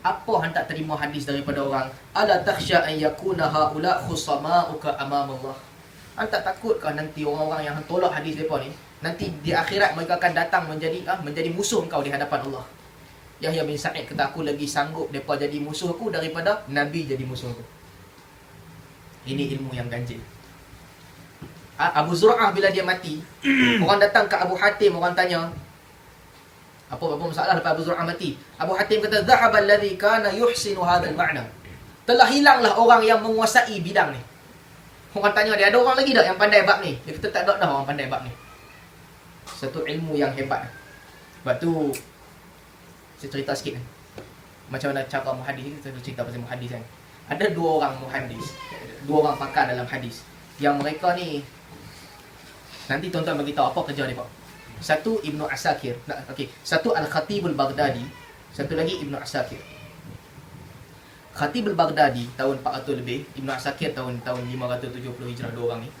apa hang tak terima hadis daripada orang? Ala takhsha an yakuna haula khusama'uka amam Allah. Hang tak takutkah nanti orang-orang yang tolak hadis depa ni, nanti di akhirat mereka akan datang menjadi musuh kau di hadapan Allah. Yahya bin Sa'id kata, aku lagi sanggup depa jadi musuh aku daripada Nabi jadi musuh aku. Ini ilmu yang ganjil. Abu Zur'ah bila dia mati, orang datang ke Abu Hatim, orang tanya, apa masalah lepas Abu Zur'ah mati? Abu Hatim kata, dhahaba alladhi kana yuhsinu hadzal ma'na. Telah hilanglah orang yang menguasai bidang ni. Orang tanya dia, ada orang lagi tak yang pandai bab ni? Dia kata tak ada dah orang pandai bab ni. Satu ilmu yang hebat. Sebab tu saya cerita sikit kan. Macam mana cara muhadis, kita cerita pasal muhadis kan. Ada dua orang muhadis, dua orang pakar dalam hadis, yang mereka ni nanti tuan-tuan bagi tahu apa kerja mereka. Satu Ibnu Asakir, satu Al-Khatibul Baghdadi, satu lagi Ibnu Asakir. Khatibul Baghdadi tahun 400 lebih, Ibnu Asakir tahun 570 Hijrah, dua orang ni.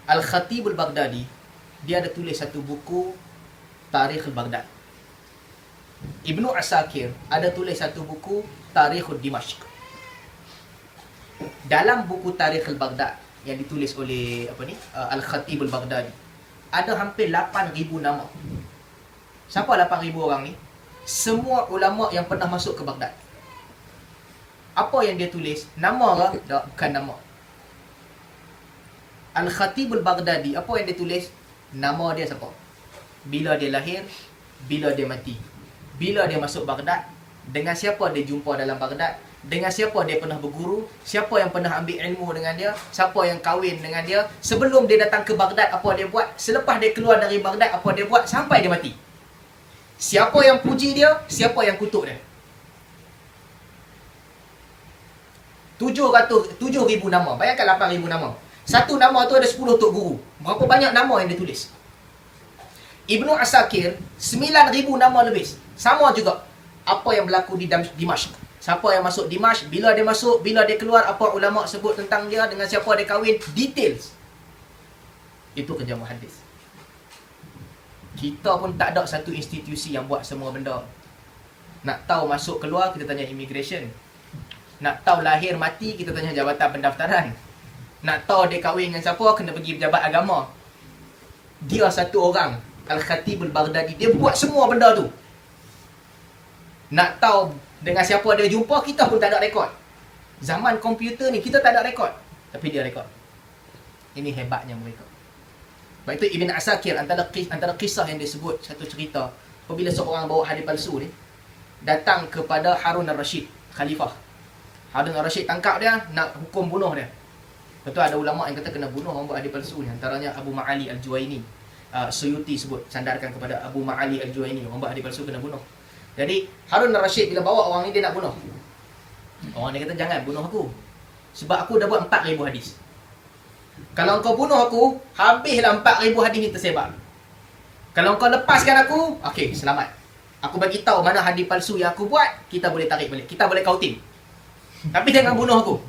Al-Khatibul Baghdadi, dia ada tulis satu buku Tarikh Baghdad. Ibnu Asakir ada tulis satu buku Tarikhul Dimashq. Dalam buku Tarikh al-Baghdad yang ditulis oleh Al-Khatib al-Baghdadi, ada hampir 8,000 nama. Siapa 8,000 orang ni? Semua ulama yang pernah masuk ke Baghdad. Apa yang dia tulis? Nama ke? Tak, bukan nama. Al-Khatib al-Baghdadi, apa yang dia tulis? Nama dia siapa? Bila dia lahir, bila dia mati, bila dia masuk Baghdad, dengan siapa dia jumpa dalam Baghdad, dengan siapa dia pernah berguru, siapa yang pernah ambil ilmu dengan dia, siapa yang kahwin dengan dia, sebelum dia datang ke Baghdad apa dia buat, selepas dia keluar dari Baghdad apa dia buat, sampai dia mati. Siapa yang puji dia, siapa yang kutuk dia. 7,000 nama. Bayangkan 8,000 nama. Satu nama tu ada 10 tok guru. Berapa banyak nama yang dia tulis? Ibnu Asakir 9,000 nama lebih. Sama juga apa yang berlaku di Dimashq. Siapa yang masuk Dimashq, bila dia masuk, bila dia keluar, apa ulama sebut tentang dia, dengan siapa dia kahwin, details. Itu kerja muhaddis. Kita pun tak ada satu institusi yang buat semua benda. Nak tahu masuk keluar, kita tanya immigration. Nak tahu lahir mati, kita tanya jabatan pendaftaran. Nak tahu dia kahwin dengan siapa, kena pergi pejabat agama. Dia satu orang, Al-Khatib al-Baghdadi, dia buat semua benda tu. Nak tahu dengan siapa dia jumpa, kita pun tak ada rekod. Zaman komputer ni, kita tak ada rekod. Tapi dia rekod. Ini hebatnya mereka. Sebab itu Ibn Asakir, antara kisah yang dia sebut, satu cerita, apabila seorang bawa hadis palsu ni, datang kepada Harun al-Rashid, khalifah. Harun al-Rashid tangkap dia, nak hukum bunuh dia. Lepas tu ada ulama' yang kata kena bunuh orang buat hadis palsu ni. Antaranya Abu Ma'ali al-Juwaini. Suyuti sebut, sandarkan kepada Abu Ma'ali al-Juwaini, orang buat hadis palsu kena bunuh. Jadi Harun al-Rashid bila bawa orang ni, dia nak bunuh. Orang ni kata, jangan bunuh aku, sebab aku dah buat 4,000 hadis. Kalau kau bunuh aku, habislah 4,000 hadis ni tersebar. Kalau kau lepaskan aku, okey, selamat. Aku bagi tahu mana hadis palsu yang aku buat, kita boleh tarik balik, kita boleh kauting. Tapi jangan bunuh aku.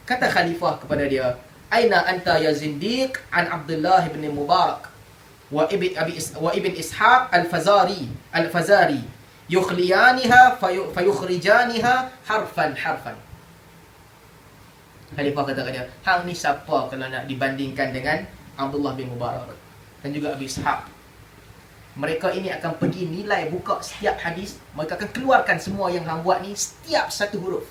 Kata khalifah kepada dia, Aina anta ya zindiq an Abdullah bin Mubarak wa ibn Ishaq al-Fazari yukhliyaniha fayukhrijaniha harfan. Khalifah kata kepada dia, hang ni siapa kalau nak dibandingkan dengan Abdullah bin Mubarak dan juga Abi Ishaq. Mereka ini akan pergi nilai, buka setiap hadis, mereka akan keluarkan semua yang hang buat ni, setiap satu huruf.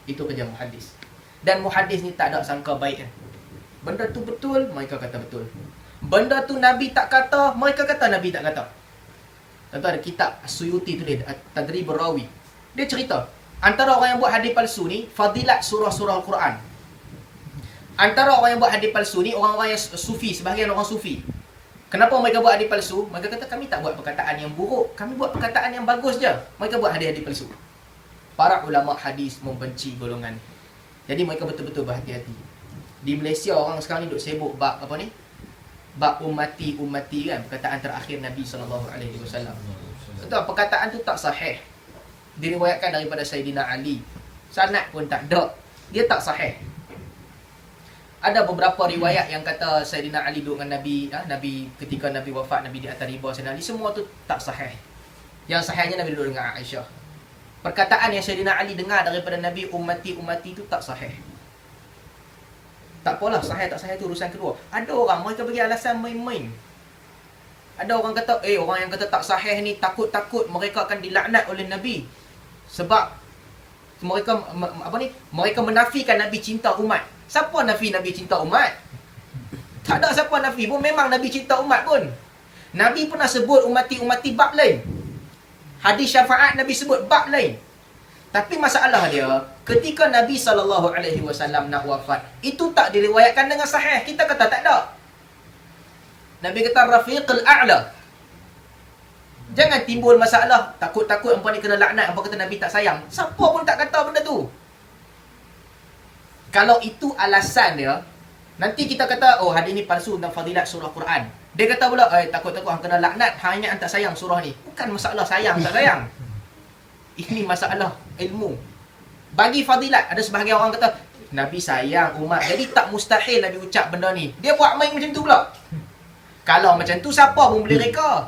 Itu kerja muhaddis. Dan muhaddis ni tak ada sangka baik. Benda tu betul, mereka kata betul. Benda tu Nabi tak kata, mereka kata Nabi tak kata. Tentu ada kitab Suyuti tu dia, Tadrib Rawi. Dia cerita, antara orang yang buat hadis palsu ni, fadilat surah-surah Al-Quran. Antara orang yang buat hadis palsu ni, orang-orang yang sufi, sebahagian orang sufi. Kenapa mereka buat hadis palsu? Mereka kata, kami tak buat perkataan yang buruk, kami buat perkataan yang bagus je. Mereka buat hadis-hadis palsu. Para ulama hadis membenci golongan. Jadi mereka betul-betul berhati-hati. Di Malaysia orang sekarang ni duk sibuk bab apa ni? Bab ummati kan, perkataan terakhir Nabi SAW. Betul, perkataan tu tak sahih. Diriwayatkan daripada Sayyidina Ali. Sanad pun tak ada. Dia tak sahih. Ada beberapa riwayat yang kata Sayyidina Ali duduk dengan Nabi, Nabi ketika Nabi wafat, Nabi di atas riba Sayyidina Ali, semua tu tak sahih. Yang sahihnya Nabi duduk dengan Aisyah. Perkataan yang Sayyidina Ali dengar daripada Nabi, ummati tu tak sahih. Tak apalah, sahih tak sahih tu urusan kedua. Ada orang mereka bagi alasan main-main. Ada orang kata, orang yang kata tak sahih ni takut-takut mereka akan dilaknat oleh Nabi. Sebab mereka mereka menafikan Nabi cinta umat. Siapa nafi Nabi cinta umat? Tak ada siapa nafi pun, memang Nabi cinta umat pun. Nabi pernah sebut ummati bab lain. Hadis syafaat Nabi sebut bab lain. Tapi masalah dia, ketika Nabi SAW nak wafat, itu tak diriwayatkan dengan sahih. Kita kata tak ada. Nabi kata Rafiqul A'la. Jangan timbul masalah, takut-takut hampa ni kena laknat, hampa kata Nabi tak sayang. Siapa pun tak kata benda tu. Kalau itu alasan dia, nanti kita kata, oh hadis ni palsu tentang fadilat surah Quran. Dia kata pula, takut-takut hang kena laknat, hang ingat hang tak sayang surah ni. Bukan masalah sayang tak sayang. Ini masalah ilmu. Bagi fadilat, ada sebahagian orang kata Nabi sayang umat, jadi tak mustahil Nabi ucap benda ni. Dia buat main macam tu pula. Kalau macam tu, siapa pun boleh reka.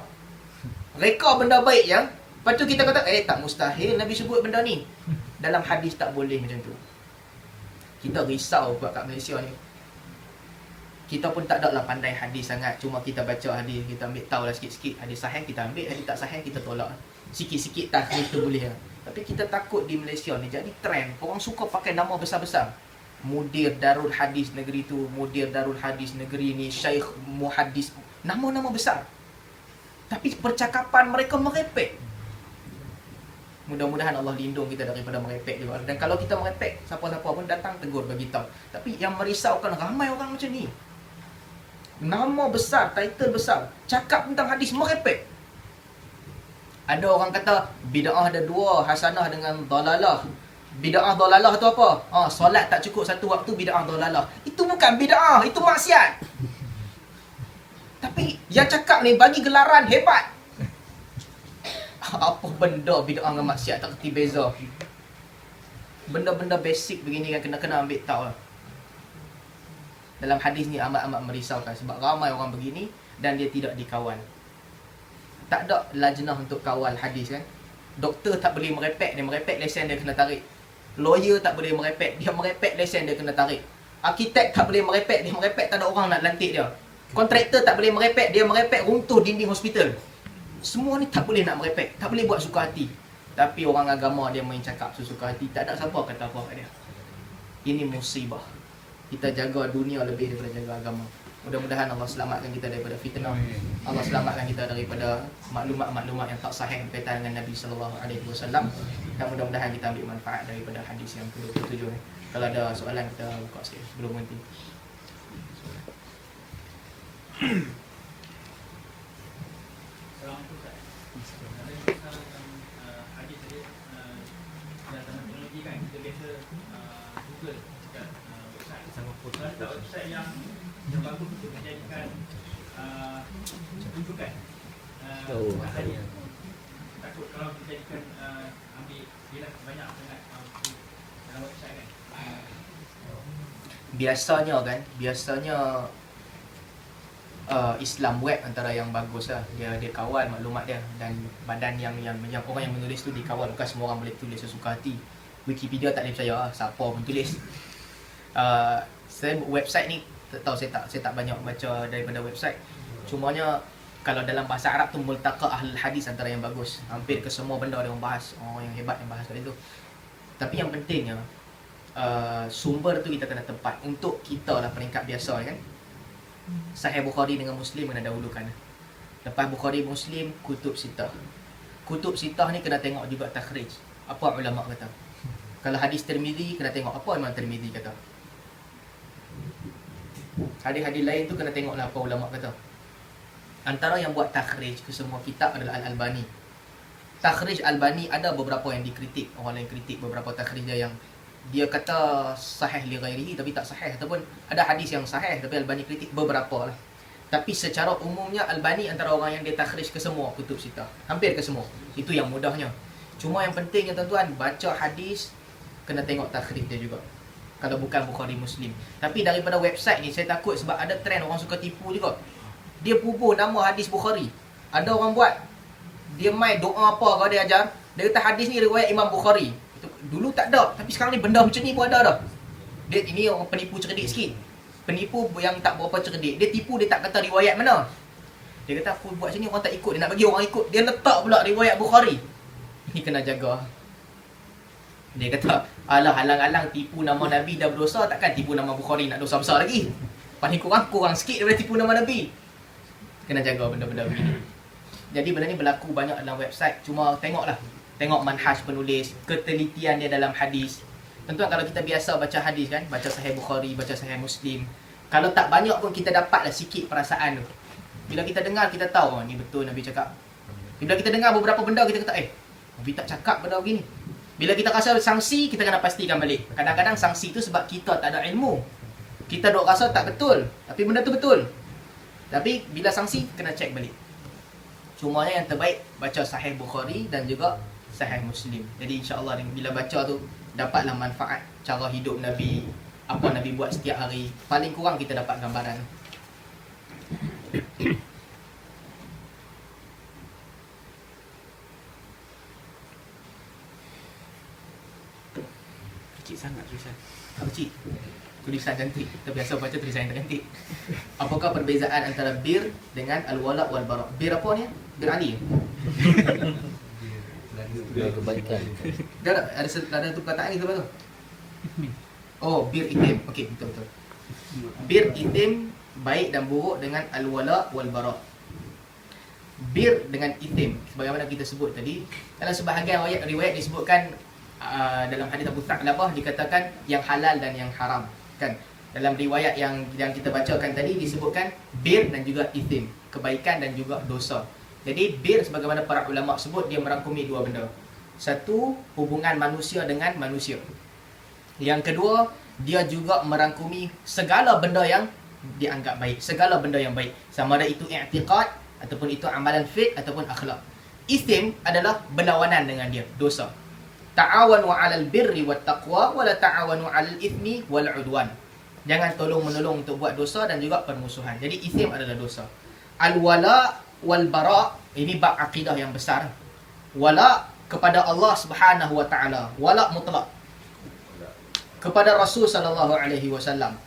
Reka benda baik yang Lepas tu kita kata, tak mustahil Nabi sebut benda ni. Dalam hadis tak boleh macam tu. Kita risau buat kat Malaysia ni. Kita pun tak ada lah pandai hadis sangat. Cuma kita baca hadis, kita ambil tahu lah sikit-sikit. Hadis sahih kita ambil, hadis tak sahih kita tolak. Sikit-sikit tahrif tu boleh lah. Tapi kita takut di Malaysia ni jadi trend. Orang suka pakai nama besar-besar. Mudir Darul Hadis negeri tu, Mudir Darul Hadis negeri ni, Syekh Muhaddis. Nama-nama besar. Tapi percakapan mereka merepek. Mudah-mudahan Allah lindung kita daripada merepek juga. Dan kalau kita merepek, siapa-siapa pun datang tegur bagi tahu. Tapi yang merisaukan ramai orang macam ni. Nama besar, title besar, cakap tentang hadis merepek. Ada orang kata bid'ah ada dua, hasanah dengan dalalah. Bid'ah dalalah tu apa? Solat tak cukup satu waktu, bid'ah dalalah. Itu bukan bid'ah, itu maksiat. Tapi yang cakap ni bagi gelaran hebat. Apa benda bid'ah dengan maksiat tak kerti beza. Benda-benda basic begini kan kena ambil tahu lah. Dalam hadis ni amat-amat merisaukan sebab ramai orang begini dan dia tidak dikawal. Tak ada lajnah untuk kawal hadis kan. Doktor tak boleh merepek, dia merepek lesen dia kena tarik. Lawyer tak boleh merepek, dia merepek lesen dia kena tarik. Arkitek tak boleh merepek, dia merepek tak ada orang nak lantik dia. Kontraktor tak boleh merepek, dia merepek runtuh dinding hospital. Semua ni tak boleh nak merepek, tak boleh buat suka hati. Tapi orang agama dia main cakap sesuka hati, tak ada siapa kata apa kat dia. Ini musibah. Kita jaga dunia lebih daripada jaga agama. Mudah-mudahan Allah selamatkan kita daripada fitnah. Allah selamatkan kita daripada maklumat-maklumat yang tak sahih berkaitan dengan Nabi SAW. Dan mudah-mudahan kita ambil manfaat daripada hadis yang ke-27 ni. Kalau ada soalan kita buka sikit sebelum berhenti. Website yang bagus untuk menjadikan rujukan. Takut kalau dijadikan ambil bila banyak sangat dalam website kan. Biasanya Islam web antara yang bagus lah. Dia kawal maklumat dia dan badan yang orang yang menulis tu dikawal. Bukan semua orang boleh tulis sesuka hati. Wikipedia tak boleh percaya siapa pun tulis. Saya website ni tak tahu, saya tak banyak baca daripada website. Cumanya kalau dalam bahasa Arab tu multaqa ahlul hadis antara yang bagus. Hampir ke semua benda dia orang bahas. Orang yang hebat yang bahas kat situ. Tapi yang pentingnya sumber tu kita kena tempat. Untuk kita lah peringkat biasa kan. Sahih Bukhari dengan Muslim kena dahulukan. Lepas Bukhari Muslim, Kutub Sittah. Kutub Sittah ni kena tengok juga takhrij. Apa ulama kata. Kalau hadis Tirmizi kena tengok apa Imam Tirmizi kata. Hadis-hadis lain tu kena tengoklah apa ulama kata. Antara yang buat takhrij ke semua kitab adalah Al-Albani. Takhrij Albani ada beberapa yang dikritik. Orang lain kritik beberapa takhrij dia yang dia kata sahih li ghairihi tapi tak sahih, ataupun ada hadis yang sahih tapi Albani kritik beberapa lah. Tapi secara umumnya Albani antara orang yang dia takhrij ke semua kutub sittah, hampir ke semua. Itu yang mudahnya. Cuma yang pentingnya tuan-tuan, baca hadis kena tengok takhrij dia juga. Kalau bukan Bukhari Muslim. Tapi daripada website ni saya takut sebab ada trend orang suka tipu juga. Dia bubuh nama hadis Bukhari. Ada orang buat, dia main doa apa kalau dia ajar, dia kata hadis ni riwayat Imam Bukhari. Itu dulu tak ada, tapi sekarang ni benda macam ni pun ada dah. Dia ini orang penipu cerdik sikit. Penipu yang tak berapa cerdik. Dia tipu, dia tak kata riwayat mana. Dia kata aku buat macam ni orang tak ikut, dia nak bagi orang ikut, dia letak pula riwayat Bukhari. Ni kena jaga. Dia kata, alah halang-halang tipu nama Nabi dah berdosa, takkan tipu nama Bukhari nak dosa besar lagi. Paling kurang sikit daripada tipu nama Nabi. Kena jaga benda-benda begini. Jadi benda ni berlaku banyak dalam website. Cuma tengoklah. Tengok manhaj penulis, ketelitian dia dalam hadis. Tentuan kalau kita biasa baca hadis kan, baca Sahih Bukhari, baca Sahih Muslim, kalau tak banyak pun kita dapatlah sikit perasaan tu. Bila kita dengar, kita tahu, ni betul Nabi cakap. Bila kita dengar beberapa benda, kita kata, Nabi tak cakap benda begini. Bila kita rasa sanksi, kita kena pastikan balik. Kadang-kadang sanksi tu sebab kita tak ada ilmu. Kita duk rasa tak betul, tapi benda tu betul. Tapi bila sanksi, kena cek balik. Cumanya yang terbaik, baca Sahih Bukhari dan juga Sahih Muslim. Jadi insya-Allah bila baca tu, dapatlah manfaat cara hidup Nabi, apa Nabi buat setiap hari. Paling kurang kita dapat gambaran. sangat tulisan. Tak kecil. Tulisan cantik. Kita biasa baca tulisan yang tak cantik. Apakah perbezaan antara bir dengan al-wala' wal-bara'? Bir apa ni? Bir Ali. Kebaikan. Dah tak? Ada tu perkataan kita apa tu? Oh, bir itim. Okey, betul. Bir itim baik dan buruk dengan al-wala' wal-bara'. Bir dengan itim, sebagaimana kita sebut tadi, dalam sebahagian riwayat disebutkan dalam hadis Abu Tha'labah dikatakan yang halal dan yang haram, kan? Dalam riwayat yang kita bacakan tadi disebutkan bir dan juga itim, kebaikan dan juga dosa. Jadi bir sebagaimana para ulama sebut dia merangkumi dua benda. Satu, hubungan manusia dengan manusia. Yang kedua, dia juga merangkumi segala benda yang dianggap baik, segala benda yang baik, sama ada itu i'tiqad ataupun itu amalan fiqh ataupun akhlak. Ithim adalah berlawanan dengan dia, dosa. Ta'awanu 'alal birri wat taqwa wa la ta'awanu 'alal ithmi wal 'udwan. Jangan tolong-menolong untuk buat dosa dan juga permusuhan. Jadi ithim adalah dosa. Al-wala wal bara, ini bab akidah yang besar. Wala kepada Allah Subhanahu wa taala, wala mutlak. Kepada Rasul sallallahu alaihi wasallam.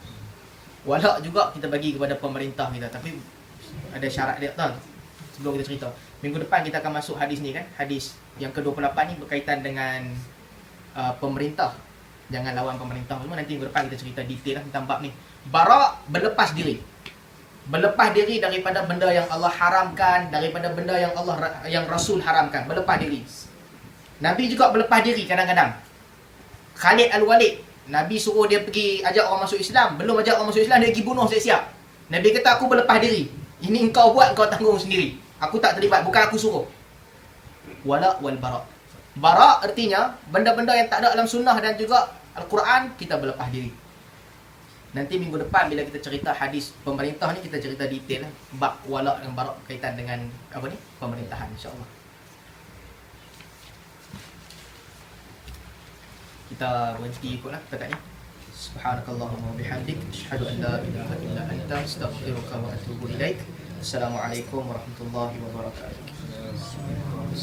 Wala juga kita bagi kepada pemerintah kita, tapi ada syarat dia tau. Sebelum kita cerita, minggu depan kita akan masuk hadis ni kan. Hadis yang ke-28 ni berkaitan dengan pemerintah. Jangan lawan pemerintah semua. Nanti minggu depan kita cerita detail lah tentang bab ni. Bara, berlepas diri. Berlepas diri daripada benda yang Allah haramkan, daripada benda yang Rasul haramkan. Berlepas diri. Nabi juga berlepas diri kadang-kadang. Khalid Al-Walid, Nabi suruh dia pergi ajak orang masuk Islam. Belum ajak orang masuk Islam, dia pergi bunuh siap-siap. Nabi kata, aku berlepas diri. Ini engkau buat, engkau tanggung sendiri. Aku tak terlibat, bukan aku suruh. Wala wal bara'. Bara' artinya benda-benda yang tak ada dalam sunnah dan juga Al-Quran, kita berlepas diri. Nanti minggu depan bila kita cerita hadis pemerintah ni, kita cerita detail lah. Bab wala' dan bara' berkaitan dengan apa ni? Pemerintahan, insya-Allah. Kita berhenti ikutlah setakat ni. Subhanakallahumma wa bihamdik, asyhadu an la ilaha illa anta, astaghfiruka wa atubu ilaik. Assalamualaikum warahmatullahi wabarakatuh.